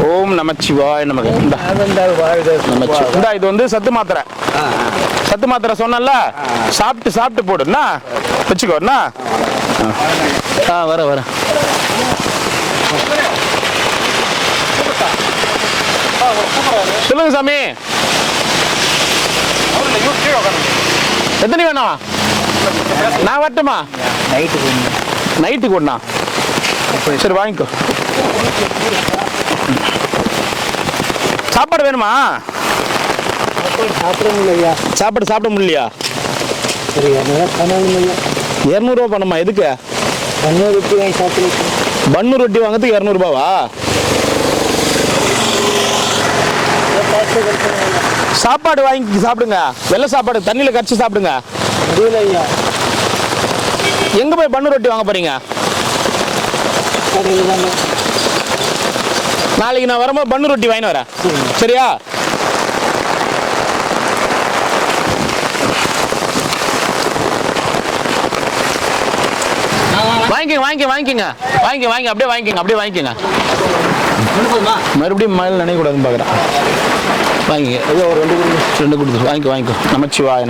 ஓம் நமச்சிவாய நமக. இந்தா நமச்சிவாய. இந்தா இது வந்து சத்து மாத்திரை. சத்து மாத்திரை சொன்னல, சாப்பிட்டு போடுனா வச்சுக்கோண்ணா. வர சொல்லுங்க சாமி. எத்தனை வேணும்? நான் வரட்டுமா? நைட்டுக்கு ஒண்ணா? சரி வாங்கிக்கோ. சாப்பாடு வேணுமா? சாப்பாடு சாப்பிட முடியலையா? 200 ரூபா பணமா? எதுக்கு? பன்னு ரொட்டி வாங்கிறதுக்கு 200 ரூபாவா? சாப்பாடு வாங்கி சாப்பிடுங்க. வெள்ளை சாப்பாடு தண்ணியில கரைச்சி சாப்பிடுங்க. எங்க போய் பன்னு ரொட்டி வாங்க போறீங்க? நாளைக்கு நான் வரும்போது பன்னு ரொட்டி வாங்கிட்டு வரேன். சரியா? வாங்கிக்கங்க அப்படியே வாங்கிக்கங்க. மறுபடியும் மயில் நினைக்கூடாதுன்னு பார்க்குறேன். வாங்கிக்க. ஏதோ ஒரு 2 கொடுத்து வாங்கிக்கோ. நமச்சிவாய.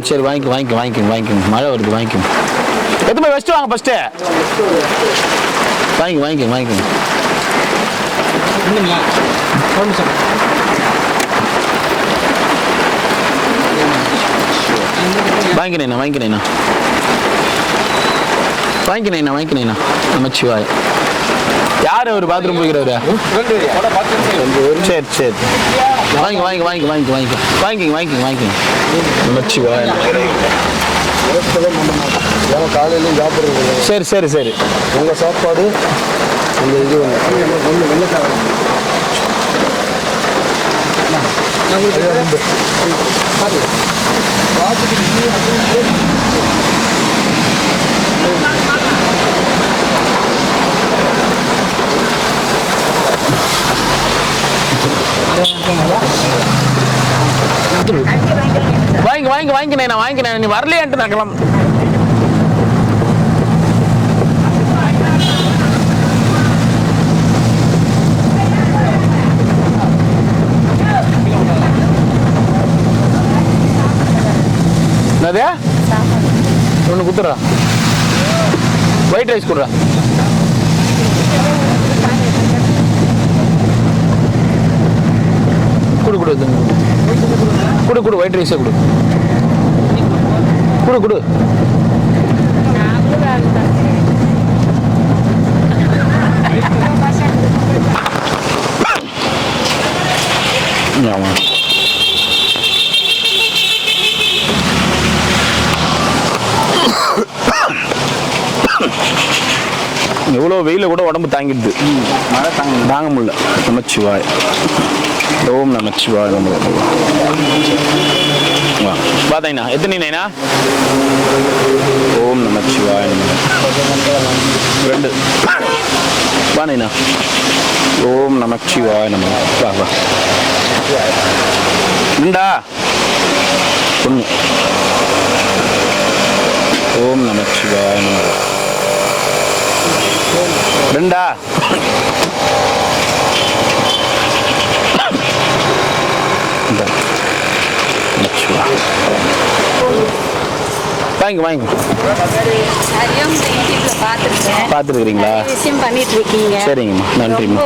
சரி வாங்கிக்கோங்க. மழை வருது, வாங்கிக்கோங்க. எத்தனை வச்சுட்டு வாங்க ஃபர்ஸ்ட்டு. வாங்கிக்கோங்க. வாங்கினேண்ணா. நமச்சிவாய. யாரு ஒரு பாத்ரூம் போய்க்கிறவரு? சரி வாங்கிக்கோங்க. நமச்சிவாய. காலையிலையும் சாப்பிடுறது. சரி உங்கள் சாப்பாடு அந்த இது வாங்கினேன். நீ வரலையான்ட்டு நான் கிளம்ப. என்னது? ஒன்று குத்துறா. ஒயிட் ரைஸ் கொடுறா. கொடு ஒயிட் ரைஸே கொடு. எவ்வளோ வெயில கூட உடம்பு தாங்கிடுது. மழை தாங்க முடியல. நமச்சிவாய. ஓம் நமச்சிவாய. பாத்தீங்கண்ணா எத்தனை நைனா? ஓம் நமச்சிவாய. 2 வா நைனா. ஓம் நமச்சிவாய. வா உண்டா? 1. ஓம் நமச்சிவாய. 2. வாங்க பார்த்துருக்கீங்களா? விஷயம் பண்ணிட்டு இருக்கீங்க. சரிங்கம்மா, நன்றிம்மா.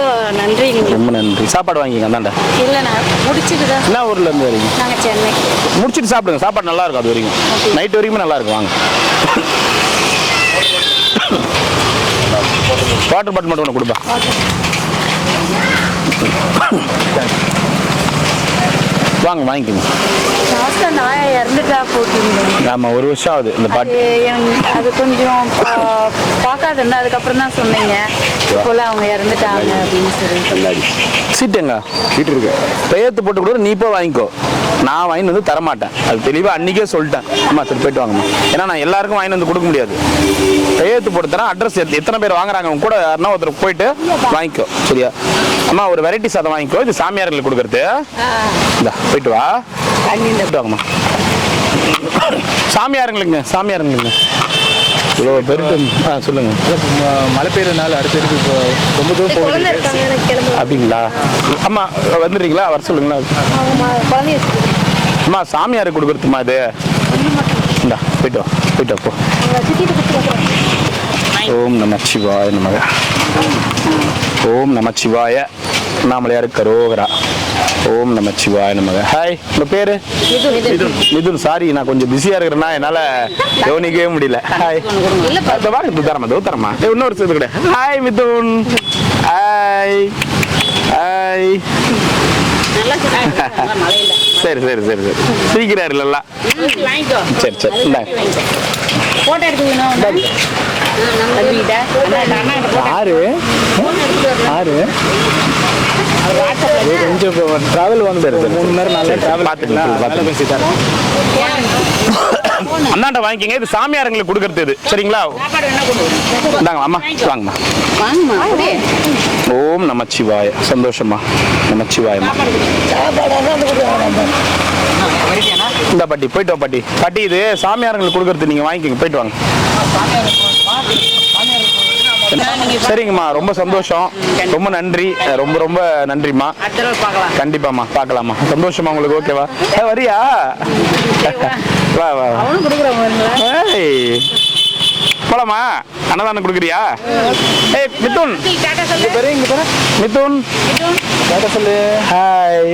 ரொம்ப நன்றி. சாப்பாடு வாங்கிங்க. அந்தாண்ட இல்லை, நான் முடிச்சுட்டு தான். என்ன ஊர்ல இருந்து வரீங்க? நாங்கள் சென்னை. முடிச்சுட்டு சாப்பிடுங்க. சாப்பாடு நல்லா இருக்கும். அது வரைக்கும் நைட் வரைக்குமே நல்லா இருக்கும். வாங்க. வாட்டர் பாட்டில் மட்டும் ஒன்று கொடுப்பா. வாங்க வாங்கிக்கோங்க. ஆமாம், 1 வருஷம் ஆகுது இந்த பாட்டு. அது கொஞ்சம் பார்க்காது இருந்தா அதுக்கப்புறம் தான் சொன்னீங்க போல அவங்க இறந்துட்டாங்க அப்படின்னு சொல்லி. சீட்டுங்க, சீட்டு இருக்கு. கையெழுத்து போட்டு கூட நீ போய் வாங்கிக்கோ. நான் வாங்கிட்டு வந்து தரமாட்டேன். அது தெளிவாக அன்றைக்கே சொல்லிட்டேன். அம்மா சரி போயிட்டு வாங்கம்மா. ஏன்னா நான் எல்லாருக்கும் வாங்கிட்டு வந்து கொடுக்க முடியாது. கையெழுத்து போட்டு தரேன். அட்ரஸ் எத்தனை பேர் வாங்குறாங்க அவங்க கூட யாருன்னா ஒருத்தர் போயிட்டு வாங்கிக்கோ. சரியா அம்மா? ஒரு வெரைட்டி சாதம் வாங்கிக்கோ. இது சாமியார்களுக்கு கொடுக்குறது. இந்த போயிட்டு வா. வாங்கம்மா. சாமியாருங்களுங்க சாமியாருங்களுங்க இவ்வளோ பெருட்டு சொல்லுங்க. மழை பெய்யறதுனால அடுத்ததுக்கு இப்போ ரொம்ப தூரம் போக வேண்டியது. அப்படிங்களா? அம்மா வந்துடுறீங்களா? வர சொல்லுங்களா. அம்மா சாமியாருக்கு கொடுக்குறதுமா இது? இந்தா போயிட்டு வா போயிட்டு வா போ. ஓம் நமச்சிவாய நமக. ஓம் நமச்சிவாய அண்ணாமலையார் கரோகரா. ஓம் நமச்சிவாய நமக. ஹாய், உங்க பேரு? மிதுன். சாரி, நான் கொஞ்சம் பிஸியா இருக்கிறேன்னா என்னால கவனிக்கவே முடியல. ஹாய், தரமா இன்னொரு சேர்த்து கூட. ஹாய் மிதுன். Hi hi. சரி சரி சரி சரி சீக்கிரம் இல்ல. சரி சரி போட்டோ எடுத்து ஆறு கொஞ்சம் டிராவல் வந்து 3 மணி நேரம் நல்லா டிராவல் பார்த்துக்கலாம். பேசிட்டாரு. அண்ணாண்ட வாங்கிக்கங்க. இது சாமியாருங்களுக்கு கொடுக்கறது இது. சரிங்களா? இந்தாங்க அம்மா வாங்கம்மா. ஓம் நமச்சிவாய. சந்தோஷமா நமச்சிவாயம்மா. இந்த பாட்டி போயிட்டு வா பாட்டி. பாட்டி இது சாமியாருங்களுக்கு கொடுக்கறது, நீங்க வாங்கிக்கங்க. போயிட்டு வாங்க. சரிங்கம்மா, ரொம்ப சந்தோஷம். ரொம்ப நன்றி. ரொம்ப ரொம்ப நன்றிம்மா. கண்டிப்பாம்மா பார்க்கலாமா. சந்தோஷமா உங்களுக்கு? ஓகேவா? வரியா? வா வா. போலாமா? அன்னதானம் கொடுக்குறியா? ஏய் மிதுன், மிதுன் சொல்லு. Hi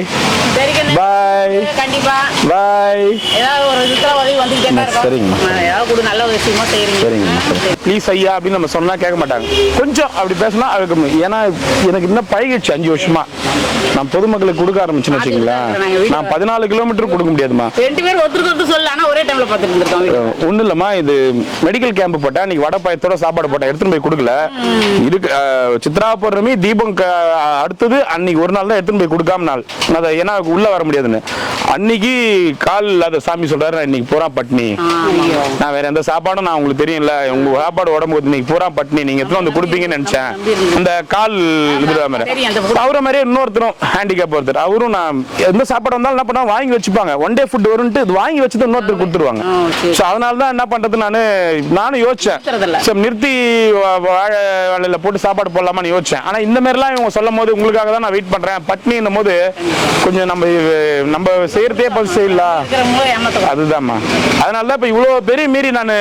bye. கண்டிப்பா பாய். ஏதாவது ஒரு இதுல உதவி வந்துட்டே இருக்கும். சரிங்கம்மா. ஏதாவது கூட நல்ல ஒரு விஷயமா செய்றீங்க. சரிங்கம்மா. ப்ளீஸ் ஐயா அப்படின்னு நம்ம சொன்னா கேட்க மாட்டாங்க. கொஞ்சம் அப்படி பேசினா அதுக்கு, ஏன்னா எனக்கு இன்னும் பழகிடுச்சு 5 வருஷமா. நான் பொதுமக்களுக்கு கொடுக்க ஆரம்பிச்சுன்னு வச்சுங்களேன். நான் 14 கிலோமீட்டர் கொடுக்க முடியாதுமா. 2 பேர் ஒருத்தருக்கு சொல்லல, ஆனா ஒரே டைம்ல பார்த்துட்டு இருந்திருக்கோம். ஒன்றும் இல்லைம்மா, இது மெடிக்கல் கேம்ப் போட்டேன். இன்னைக்கு வடை பாயத்தோட சாப்பாடு போட்டேன். எடுத்துன்னு போய் கொடுக்கல. இதுக்கு சித்ரா பௌர்ணமி தீபம் அடுத்தது அன்னைக்கு ஒரு நாள் தான் எடுத்துன்னு போய் கொடுக்காம நாள். அதை ஏன்னா உள்ள வர முடியாதுன்னு அன்னைக்கு கால் இல்லாத சாமி சொல்றாரு, நான் இன்னைக்கு பூரா பட்னி. நான் வேற எந்த சாப்பாடும், நான் உங்களுக்கு தெரியும்ல, உங்க சாப்பாடு உடம்பு இன்னைக்கு பூரா பட்னி, நீங்க எத்தனை வந்து கொடுப்பீங்கன்னு நினைச்சேன். அந்த கால் இதுல மாதிரி அவரை மாதிரியே இன்னொருத்தரும் ஹேண்டிகேப் ஒருத்தர், அவரும் நான் எந்த சாப்பாடு வந்தாலும் என்ன பண்ணா வாங்கி வச்சுப்பாங்க. 1 டே ஃபுட் வரும்ட்டு இது வாங்கி வச்சுட்டு இன்னொருத்தர் கொடுத்துருவாங்க. ஸோ அதனால தான் என்ன பண்றது, நானும் யோசிச்சேன். நிறுத்தி வாழையில போட்டு சாப்பாடு போடலாமான்னு யோசிச்சேன். ஆனா இந்த மாதிரிலாம் இவங்க சொல்லும் போது உங்களுக்காக தான் நான் வெயிட் பண்றேன். பட்னின்னும் போது கொஞ்சம் நம்ம செய்யறதே பஸ் செய்யல. அதுதான்மா. அதனாலதான் இப்ப இவ்வளவு பெரிய மீறி நான்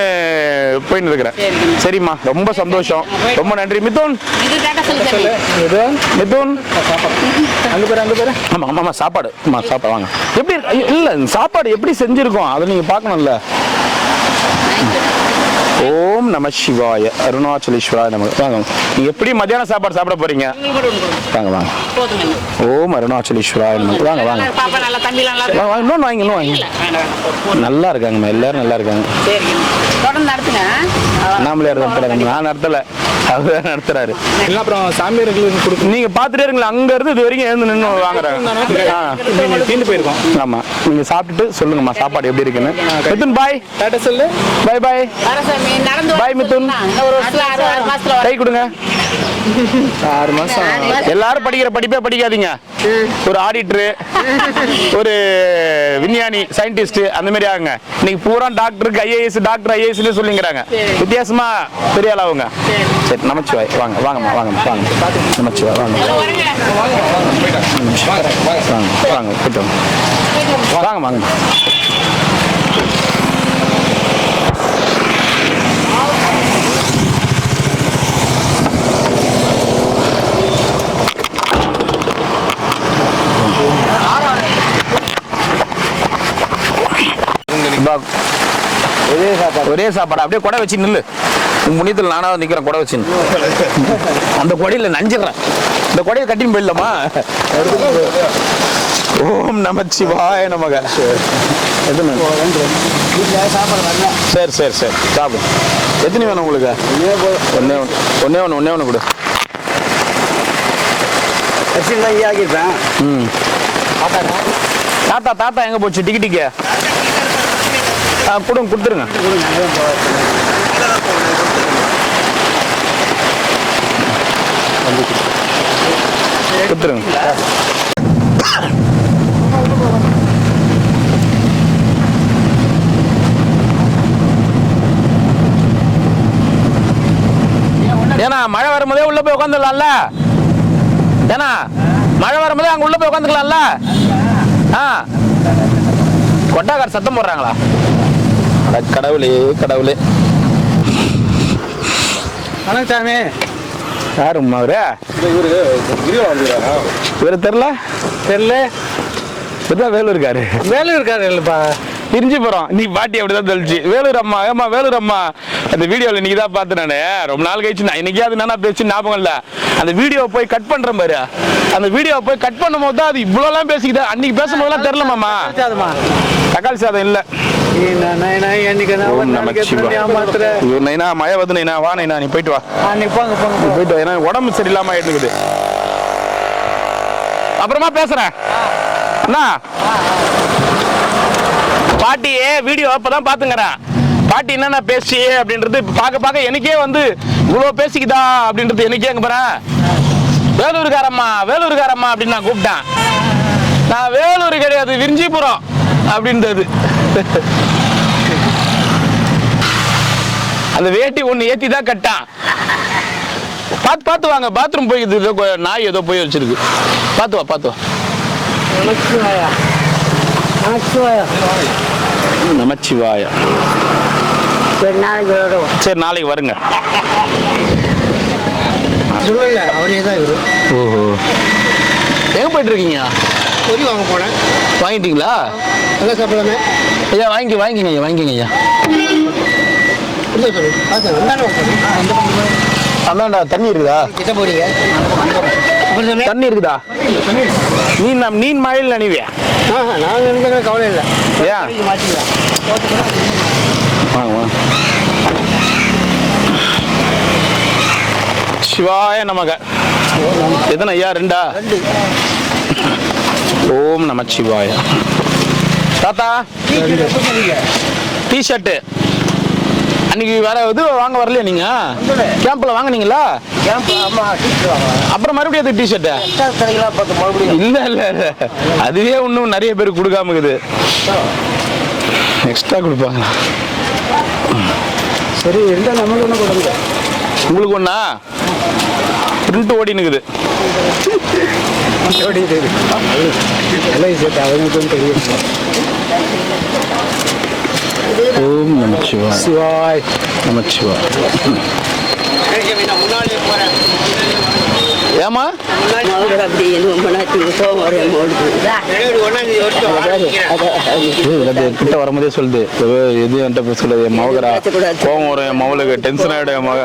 போயிட்டு இருக்கிறேன். சரிம்மா, ரொம்ப சந்தோஷம். ரொம்ப நன்றி மிதுன். மிதுன் அங்க பேரு ஆமா ஆமா சாப்பாடு. சாப்பாடு வாங்க. எப்படி இல்ல சாப்பாடு எப்படி செஞ்சிருக்கோம் அதை நீங்க பார்க்கணும்ல. ஓம் நம சிவாய அருணாச்சலேஸ்வராய நம. வாங்க, நீங்க எப்படி மத்தியான சாப்பாடு சாப்பிட போறீங்க? வாங்க வாங்க. ஓம் அருணாச்சலேஸ்வராய நம. வாங்க வாங்க வாங்க. இன்னொன்று வாங்க, இன்னும் வாங்க. நல்லா இருக்காங்கம்மா, எல்லாரும் நல்லா இருக்காங்க. அண்ணாமலையார் நடத்துறாங்க, நான் நடத்தல, அவர் நடத்துறாரு. இல்லை அப்புறம் சாமியார்களுக்கு கொடுக்கும். நீங்க பாத்துட்டே இருங்களா, அங்க இருந்து இது வரைக்கும் எழுந்து நின்று வாங்குறாங்க. தீண்டு போயிருக்கோம். ஆமா, நீங்க சாப்பிட்டுட்டு சொல்லுங்கம்மா சாப்பாடு எப்படி இருக்குன்னு. மிதுன் பாய். டாடா சொல்லு. பாய் பாய். பாய் மிதுன். கை கொடுங்க. 6 மாசம். எல்லாரும் படிக்கிற படிப்பே படிக்காதீங்க. ஒரு ஆடிட்டரு, ஒரு விஞ்ஞானி, சயின்டிஸ்ட் அந்த மாதிரி ஆகுங்க. இன்னைக்கு பூரா டாக்டருக்கு ஐஏஎஸ், டாக்டர் ஐஏஎஸ் சொல்லிங்கிறாங்க. வித்தியாசமா பெரிய ஆள் ஆகுங்க. சரி, நமச்சிவாய். வாங்க வாங்கம்மா, வாங்க வாங்க. நமச்சிவாய் வாங்க வாங்க வாங்க. போயிட்டு வாங்க வாங்க வாங்க. ஒரே சாப்பாடு அப்படியே கொடை வச்சு நில்லு. முனியத்தில் நானாவது நிக்கிறேன் கொடை வச்சு. அந்த கொடையில நஞ்சிடுறேன். இந்த கொடையை கட்டின்னு போயிடலாமா? ஓம் நமச்சிவாய நமக. சரி சரி சரி சாப்பிடு. எத்தனை வேணும் உங்களுக்கு? ஒன்னே ஒன்று கொடு. தாத்தா தாத்தா எங்க போச்சு டிக்கெட்டுக்கு? கொடுங்க, கொடுத்துருங்க. கொடுத்துருங்க. போய் உட்காந்துக்கலாம்ல? ஏன்னா மழை வரும்போது அங்க உள்ள போய் உட்காந்துக்கலாம்ல? கொட்டாக்கார் சத்தம் போடுறாங்களா? கடவுளே கடவுளே. வணக்கம் சாமி. யாரும்மா அவரு? இவரு தெரியல வேலூர்காரு. வேலூர்காரு இல்லப்பா, பிரிஞ்சு போறோம். நீ பாட்டி அப்படிதான் தெளிச்சு வேலூர் அம்மா. ஏமா வேலூர் அம்மா அந்த வீடியோவில் இன்னைக்கு தான் பார்த்து நானு. ரொம்ப நாள் கழிச்சு நான் இன்னைக்கு அது நானா பேசி ஞாபகம் இல்லை. அந்த வீடியோ போய் கட் பண்றேன் பாரு. அந்த வீடியோ போய் கட் பண்ணும் போது தான் அது இவ்வளோலாம் பேசிக்கிட்டேன். அன்னைக்கு பேசும்போதெல்லாம் தெரியல மாமா. தக்காளி சாதம் இல்லை. நைனா மழை வந்து நைனா வா நைனா நீ போயிட்டு வா. போயிட்டு வா. ஏன்னா உடம்பு சரியில்லாம ஆயிட்டு. அப்புறமா பேசுறேன். பாட்டியே வீடியோ அப்பதான் பாத்துங்கிறேன். பாட்டி என்னென்ன பேசி அப்படின்றது பார்க்க பார்க்க எனக்கே வந்து இவ்வளவு பேசிக்கிதா அப்படின்றது எனக்கே அங்க போறேன். வேலூர்காரம்மா அப்படின்னு நான் கூப்பிட்டேன். நான் வேலூர் கிடையாது, விரிஞ்சிபுரம் அப்படின்றது. அந்த வேட்டி ஒண்ணு ஏத்தி தான் கட்டான். பார்த்து வாங்க, பாத்ரூம் போய்க்குது. நாய் ஏதோ போய் வச்சிருக்கு. பார்த்து வா. நமச்சிவாயா. சரி நாளைக்கு வருங்க. ஓஹோ, எங்க போயிட்டு இருக்கீங்க? பொரி வாங்க போனேன். வாங்கிட்டீங்களா? நல்லா சாப்பிடலாமே ஐயா. வாங்கிக்கிங்க ஐயா. அதான்டா தண்ணி இருக்குதா? தண்ணி இருக்குதா? நீன் மழையில் நினைவியா? நான் நினைக்கிற கவலை இல்லை. ஏன் வாங்க. சிவாய நமக. எத்தனை ஐயா? 2. ஓம் நமச்சிவாய. தாத்தா டிஷர்ட்டு அன்னைக்கு வேற இது வாங்க வரலையா நீங்க? கேம்ப்ல வாங்கினீங்களா? அப்புறம் மறுபடியும் அது டிஷர்ட் இல்ல அதுவே இன்னும் நிறைய பேருக்கு கொடுக்காம இருக்குது. எக்ஸ்ட்ரா கொடுப்பாங்க. சரி இருந்தா நம்மளுக்கு ஒன்றும் கொடுங்க. உங்களுக்கு ஒண்ணா பிரிண்ட் ஓடினுக்குது. ஓம் நமச்சிவாய். நமச்சிவாய். ஏமா கிட்ட வரும்போதே சொல்லுது எது என்கிட்ட சொல்லுது மவகரா கோவம் வரும். என் மவளுக்கு டென்ஷன் ஆயிடும். என் மக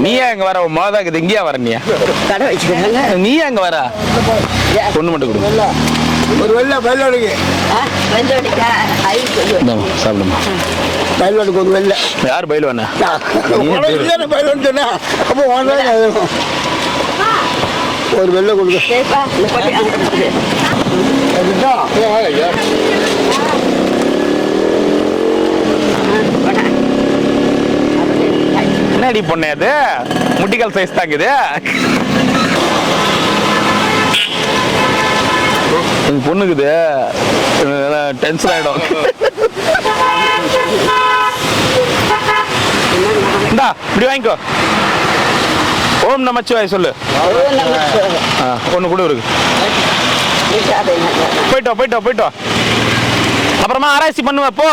நீ எங்க வர? உன் மகதான் இருக்குது. எங்கேயா வர? நீ எங்க வர? ஒண்ணு மட்டும் கொடுங்க. ஒரு வெள்ளை பயிலோடுக்கு சாப்பிடுமா? பயிலோடுக்கு ஒரு வெள்ளை. யார் பயிலுவானே? பயிலோன்னு சொன்னா அப்போ ஒரு வெள்ளை கொடுங்க. என்னடி பொண்ணு அது? முட்டிக்கால் சைஸ் தாக்குது. எங்க பொண்ணுக்குது டென்ஷன் ஆயிடும். இந்தா இப்படி வாங்கிக்கோ. ஓம் நமச்சிவாய் சொல்லு. ஒண்ணு கூட இருக்கு. போயிட்டோம். அப்புறமா ஆராய்ச்சி பண்ணுவேன். போ,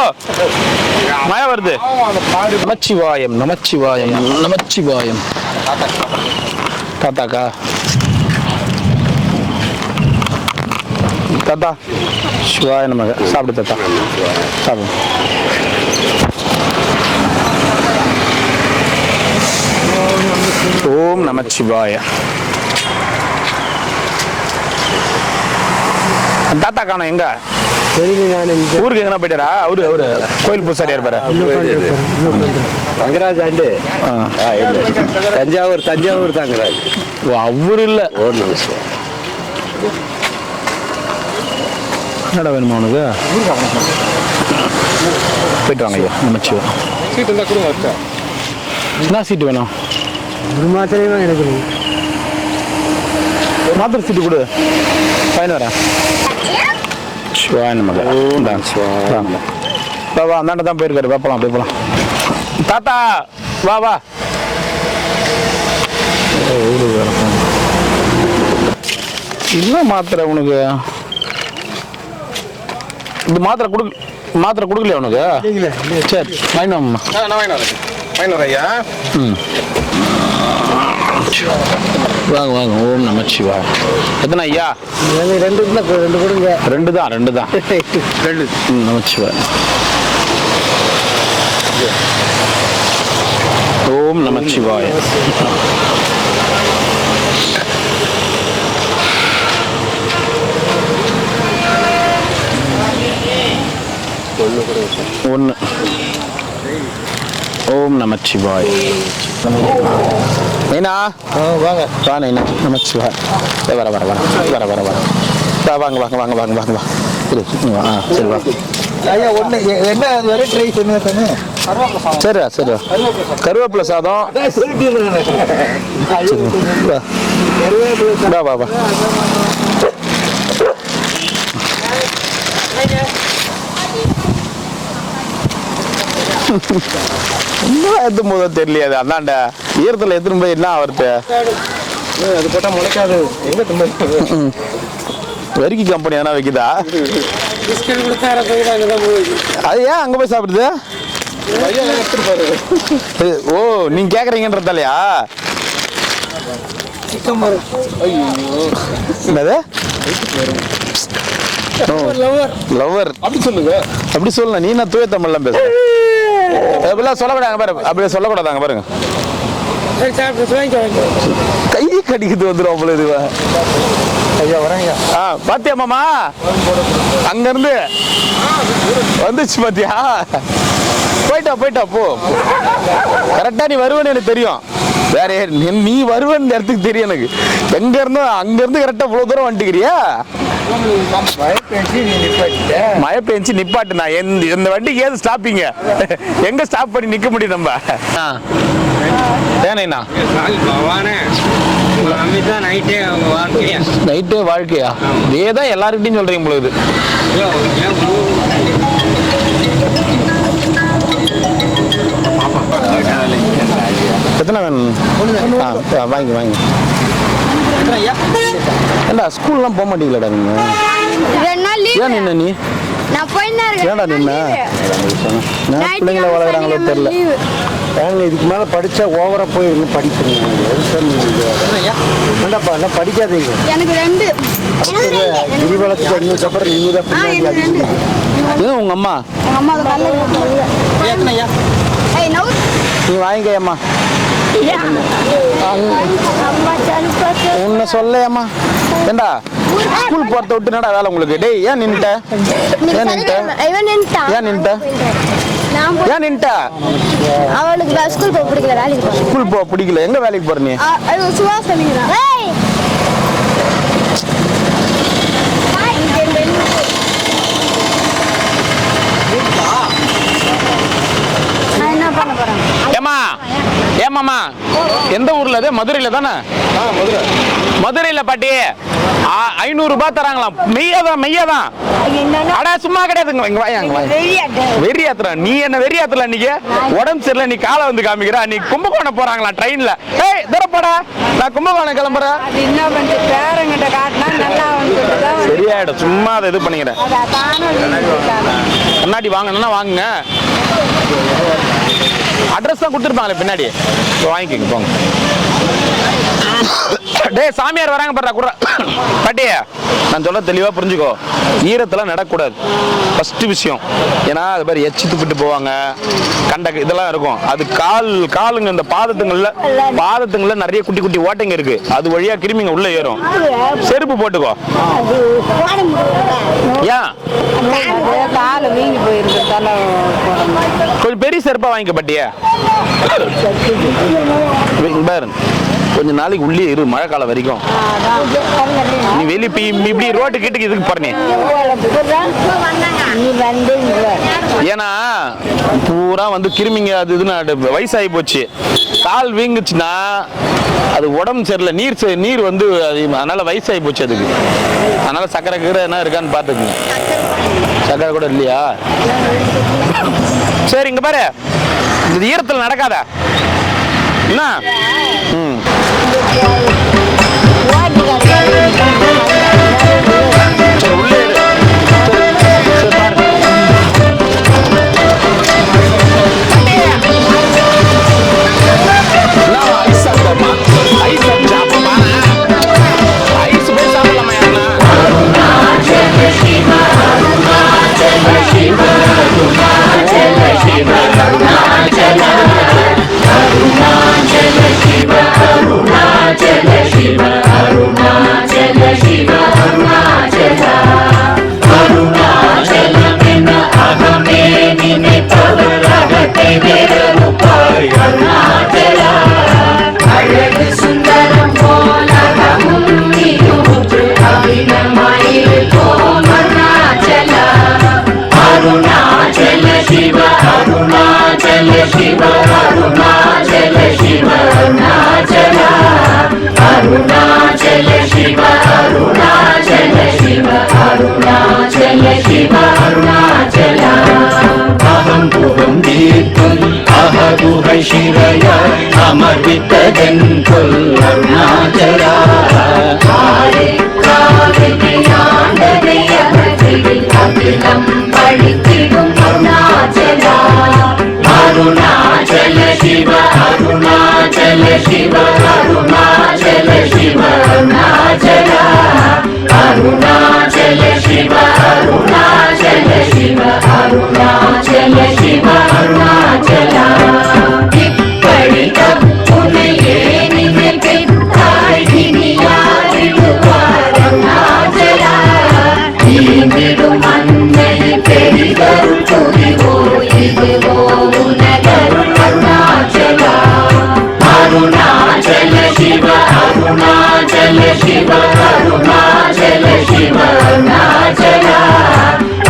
மழை வருது. நமச்சிவாயம். தாத்தாக்கா தாத்தா சிவாய நமக. சாப்பிடு தாத்தா, சாப்பிடு. ஓம் நமச்சிவாய. தாத்தா காணோம் எங்க? ஊருக்கு எங்கன்னா போயிட்டாரா? அவரு கோயில் பூசாரியா இருப்பாரு. தங்கராஜ் ஆண்டு தஞ்சாவூர் தங்கராஜ். ஓ அவரு இல்ல. என்னடா வேணுமா உனக்கு? போயிட்டு வாங்க ஐயா. நமச்சிவாய். சீட் இருந்தா கூட வச்சா. என்ன சீட்டு வேணும்? ஒரு மாத்திரையுமே எனக்கு மாத்திரை சீட்டு கொடு. பயன் வரேன். சிவாய நமக. வா அந்தாண்ட தான் போயிருக்காரு. போலாம் அப்படியே போலாம். தாத்தா வா. ஊருக்கு என்ன மாத்திரை உனக்கு? இந்த மாத்திரை கொடுக்கலையா உனக்கு? சரி வாங்கினோம்மா. ஐயா. வாங்க வாங்க. ஓம் நமச்சிவாய. எத்தனை ஐயா? ரெண்டு கொடுங்க. ரெண்டு தான். ரெண்டு நமச்சிவாய. ஓம் நமச்சிவாய. ஒன்று. ஓம் நமச்சிவாய. நைனா வாங்க. வா நைனா. நமச்சிவாய. வர வர வர வர வர வர வாங்க வாங்க வாங்க வாங்க வாங்க வா. சரி வா. ஐயா ஒன்று என்ன வெரைட்டி ரைஸ் என்ன தானே? சரிடா சரிடா. கருவேப்பிலை சாதம். வா வா வா. என்ன எத்தும் போதோ தெரியலையே. அது அந்தாண்ட ஈரத்தில் எத்தனை போய் என்ன அவர்கிட்ட அது போட்டால் முளைக்காது. எங்கே தும்ப வரிக்கி கம்பெனி எதனா வைக்குதா? அது ஏன் அங்கே போய் சாப்பிடுது? ஓ நீங்க கேக்குறீங்கன்றதாலயா? என்னது? லவர் அப்படி சொல்லுங்க. அப்படி சொல்லல. நீ நான் தூய தமிழ்லாம் பேச அப்படிலாம் சொல்லக்கூடாது பாரு. அப்படி சொல்லக்கூடாதாங்க பாருங்க. கை கடிக்குது வந்துடும் அவ்வளோ இதுவா. ஐயா வரேங்க. பாத்தியா மாமா? அங்க இருந்து வந்துச்சு பாத்தியா? போயிட்டா போ. கரெக்டா நீ வருவேன்னு எனக்கு தெரியும். வேற நீ வருவேன்னு இடத்துக்கு தெரியும் எனக்கு. எங்க இருந்து அங்க இருந்து கரெக்டா இவ்வளவு தூரம் வந்துக்கிறியா? மழை பெஞ்சு நிப்பாட்டு. நான் இந்த வண்டிக்கு ஏது ஸ்டாப்பிங்க? எங்க ஸ்டாப் பண்ணி நிக்க முடியும் நம்ம? ஏன்னா நைட்டே வாழ்க்கையா? இதேதான் எல்லாருக்கிட்டையும் சொல்றீங்க பொழுது. எத்தனை வேணும்? வாங்கி வாங்கி. ஏண்டா ஸ்கூல்லாம் போக மாட்டீங்களாடா நீங்க? ஏன் நின்ன நீ? ஏன்டா நின்ன? பிள்ளைங்களை வளர்க்குறாங்களோ தெரியல. ஏங்க இதுக்கு மேலே படித்தா ஓவராக போய் இன்னும் படிக்கிறீங்க. என்னப்பா என்ன படிக்காதீங்க. எனக்கு 2. கிரிவலத்துக்கு இன்னும் நீங்கள் தான் பின்னாடி. இது உங்க அம்மா? நீ வாங்கிக்கம்மா. உன்னை சொல்லையம்மா. ஏண்டா ஸ்கூல் போறத விட்டு என்னடா வேலை உங்களுக்கு? டேய் ஏன் நின்னுட்ட? அவளுக்கு ஸ்கூல் போக பிடிக்கல, வேலைக்கு போக. ஸ்கூல் போக பிடிக்கல. எங்க வேலைக்கு போற நீ? சுவாசனிங்க. ஏமாமா எந்த ஊர்ல? அது மதுரையில தானே? மதுரையில பாட்டி 500 ரூபாய் தராங்களாம். மெய்யாதான். அடா சும்மா கிடையாதுங்க. வெறியாத்துற நீ என்ன? வெறியாத்துல நீங்க உடம்பு சரியில்லை. நீ காலை வந்து காமிக்கிற. நீ கும்பகோணம் போறாங்களா ட்ரெயின்ல? ஏய் தூரப்படா. நான் கும்பகோணம் கிளம்புறேன். சரியாயிடும். சும்மா அதை இது பண்ணிக்கிறேன். கண்ணாடி வாங்கணும்னா வாங்குங்க. அட்ரஸ் தான் கொடுத்துருப்பாங்களே பின்னாடி. வாங்கிக்கோங்க போங்க. டேய் சாமியார் வராங்க பாரு. குடுற பாட்டிய நான் சொல்ல தெளிவா புரிஞ்சுக்கோ. ஈரத்துல நடக்கூடாது ஃபர்ஸ்ட் விஷயம். ஏன்னா அது மாதிரி எச்சி துப்பிட்டு போவாங்க. கண்ட இதெல்லாம் இருக்கும். அது காலுங்க இந்த பாதத்துங்கள்ல நிறைய குட்டி குட்டி ஓட்டைங்க இருக்கு. அது வழியா கிருமிங்க உள்ள ஏறும். செருப்பு போட்டுக்கோ. ஏன் கொஞ்சம் பெரிய செருப்பா வாங்கிக்க பாட்டிய. பாரு கொஞ்ச நாளைக்கு உள்ளே இரு. மழை காலம் வரைக்கும் நீ வெளியே இப்படி ரோட்டு கிட்டுக்கு இதுக்கு பாரு. ஏன்னா பூரா வந்து கிருமிங்க அது இதுன்னு வயசாகி போச்சு. கால் வீங்குச்சுன்னா அது உடம்பு சரியில்லை. நீர் வந்து அதனால வயசாகி போச்சு அதுக்கு. அதனால சக்கரை கீரை என்ன இருக்கான்னு பார்த்துக்குங்க. சக்கரை கூட இல்லையா? சரி இங்க பாரு. இந்த ஈரத்தில் நடக்காத என்ன? சொல் அருணாச்சலா. அகிலம் பழித்திடும் அருணாச்சலா. அருணாச்சல சிவ அருணாச்சல சிவ அருணாச்சல சிவ அருணாச்சலா. அருணாச்சல சிவ அருணாச்சல சிவ அருணாச்சல சிவ அருணாச்சலா. இப்படி தப்புனையே நினைத்தாய் இனி யாரிடுவார் அருணாச்சலா. ஈந்திடும் அன்னை பெரிதருள் புரிவோ இதுவோ உனதருள் அருணாச்சலா. அருணாச்சல சிவ அருணாச்சல சிவ அருணாச்சல சிவ அருணாச்சலா.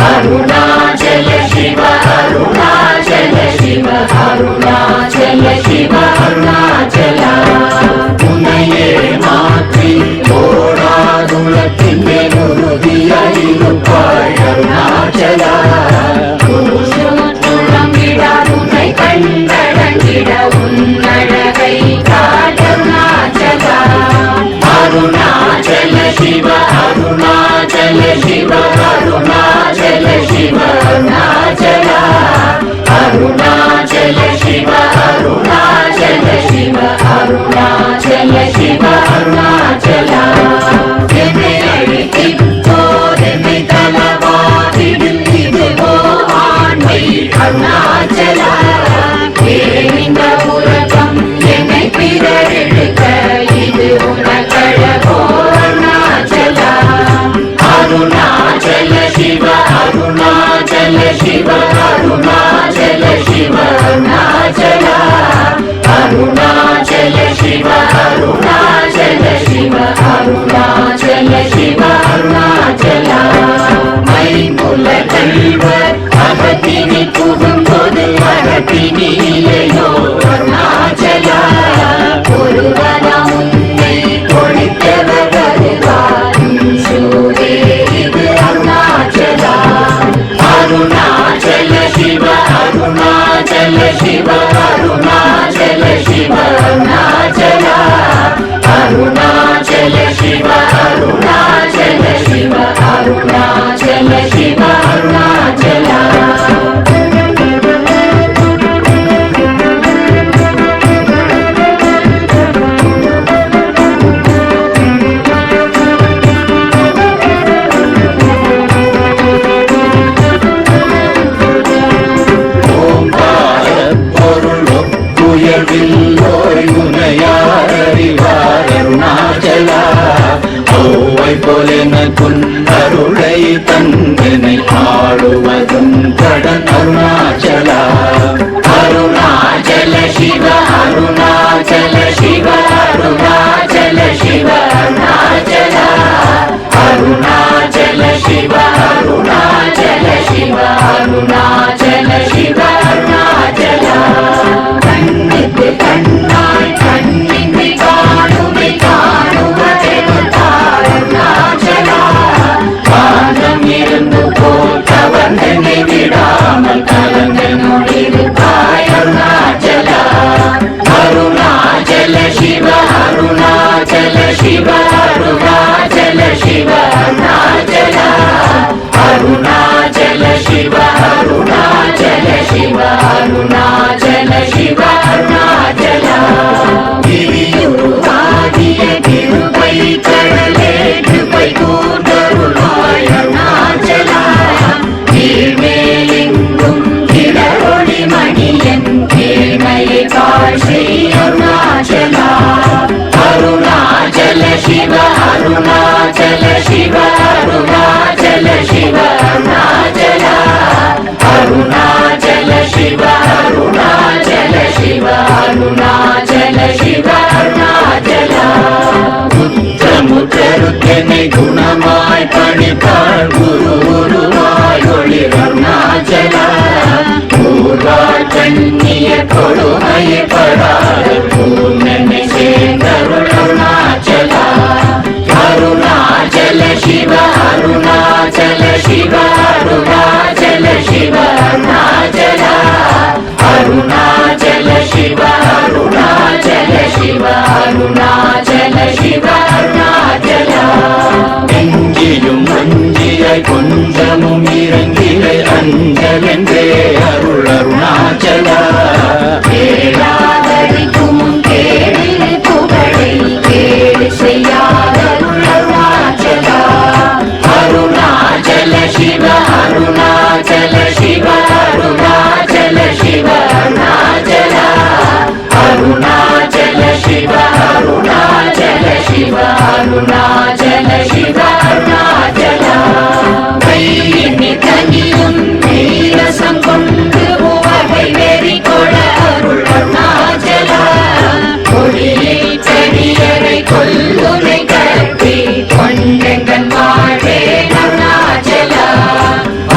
அருணாச்சல சிவ அருணாச்சல சிவ அருணாச்சல சிவ அருணாச்சலா. உன்னையே மாற்றி ஓடாதுலத்தின் உறுதியாயிருப்பாய் அருணாச்சலா. உன்னை கண்டடங்கிட உன்னழகை காட்டருணாச்சலா. அருணாச்சல சிவ அருணாச்சல சிவ அருணாச்சல சிவ அருணாச்சலா. அருணாச்சல சிவ அருணாச்சல சிவ அருணாச்சல சிவ அருணாச்சலா. என்னை அழித்திப்போதென்னை தலவாதிடும் இதுவோ ஆண்மை அருணாச்சலா. இந்த உலகம் என்னை பிறரெடுக்க இது உனக்கழகோ அருணாச்சலா. அருணாச்சல சிவ அருணாச்சல சிவ அருணாச்சல சிவ அருணாச்சலா. அருணாச்சல சிவ அருணாச்சல சிவ அருணாச்சல சிவ அருணாச்சலா. மைமுல கல்வர் அகத்தினி புகும்போது அகத்தினி இல்லையோ அருணாச்சலா. ஒருவரம் உன்னை ஒழித்தவர் வருவார் சூரே இது அருணாச்சலா. அருணாச்சல சிவ அருணாச்சல சிவ அருணாச்சல சிவ அருணாச்சலா. அருணாச்சல சிவ அருணாச்சல சிவ அருணாச்சல சிவ அருணாச்சலா. அருணாச்சலா. ஔவை போலென குன்னருளை தந்தனை ஆளுவதும் கடன் அருணாச்சலா. அருணாச்சல சிவ அருணாச்சல சிவ அருணாச்சல சிவ அருணாச்சலா. அருணாச்சல சிவ அருணாச்சல சிவ அருணாச்சல சிவ அருணாச்சலா. கண்ணுக்கு கண்ணாய் கண்ணின்றி காணுமை காணுவதென்றார் அருணாச்சலா. காலம் இருந்து போல் கவர்ந்தனை விடாமல் கலந்தனோடிருப்பாய் அருணாச்சலா. அருணாச்சல சிவ அருணாச்சல சிவ அருணாச்சல சிவ அருணாச்சலா. அருணாச்சல சிவ அருணாச்சல சிவ அருணாச்சல சிவ அருணாச்சலா. கிரியுருவாகிய கிருபை கடலே கிருபை கூர்ந்தருளாய் அருணாச்சலா. கீழ்மேலெங்கும் கிளரொளி மணியன் கேமையை காட்சி அருணாச்சலா. அருணாச்சல சிவ அருணாச்சல சிவ அருணாச்சல சிவ அருணாச்சலா. அருணாச்சல சிவ அருணாச்சல சிவ அருணாச்சல சிவ அருணாச்சலா. முத்தமுத்தருக்கென்னை குணமாய் பணித்தாள் குரு உருவாய் ஒளி அருணாச்சலா. ஊராள் கண்ணிய கொடுமையை படாத பூர்ணனை சேர்ந்தருள் அருணாச்சலா. அருணாச்சல சிவ அருணாச்சல சிவ அருணாச்சல சிவ அருணாச்சலா. அருணாச்சல சிவ அருணாச்சல शिव अरुणाचल शिव अरुणाचला எங்கியும் வஞ்சியாய் கொஞ்சமும் இறங்கிலை அஞ்சலென்றே அருள் அருணாச்சலா கேளாதடிக்கும் கேடு புகழை கேடு செய்யாத அருணாச்சலா அருணாச்சல சிவ அருணாச்சல சிவ அருணாச்சல சிவ அருணாச்சலா அருணாச்சல சிவ அருணாச்சல சிவ அருணாச்சல சிவ அருணாச்சலா கையினி தனியும் நீரசம் கொண்டு உவகை வெறி கொட அருள் அருணாச்சலா கொடியை செடியரை கொல்லுனை கட்டி கொண்டெங்கன் வாழ்வே அருணாச்சலா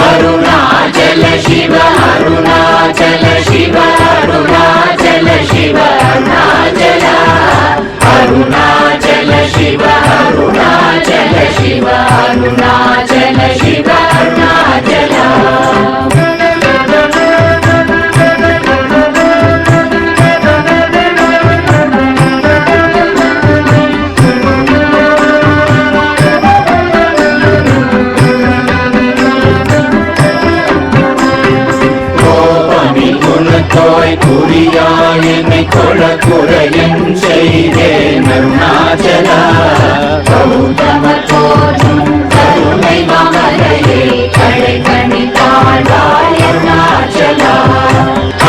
அருணாச்சல சிவ அருணாச்சல சிவ அருணாச்சல சிவ அருணாச்சலா அருணாச்சல சிவ அருணாச்சல சிவ அருணாச்சல சிவ அருணாச்சலா குணத்தோய் குறியாயினை கொள குறையன் செய்தேன் அருணாச்சலா கௌதம தோற்றும் கருணை மாமலையே கடை கணி தாழ்வாய் அருணாச்சலா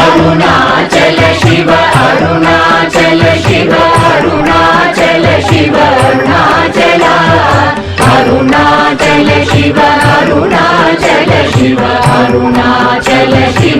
அருணாச்சல சிவ அருணாச்சல சிவ அருணாச்சல சிவ அருணாச்சலா அருணாச்சல சிவ அருணாச்சல சிவ அருணாச்சல சிவ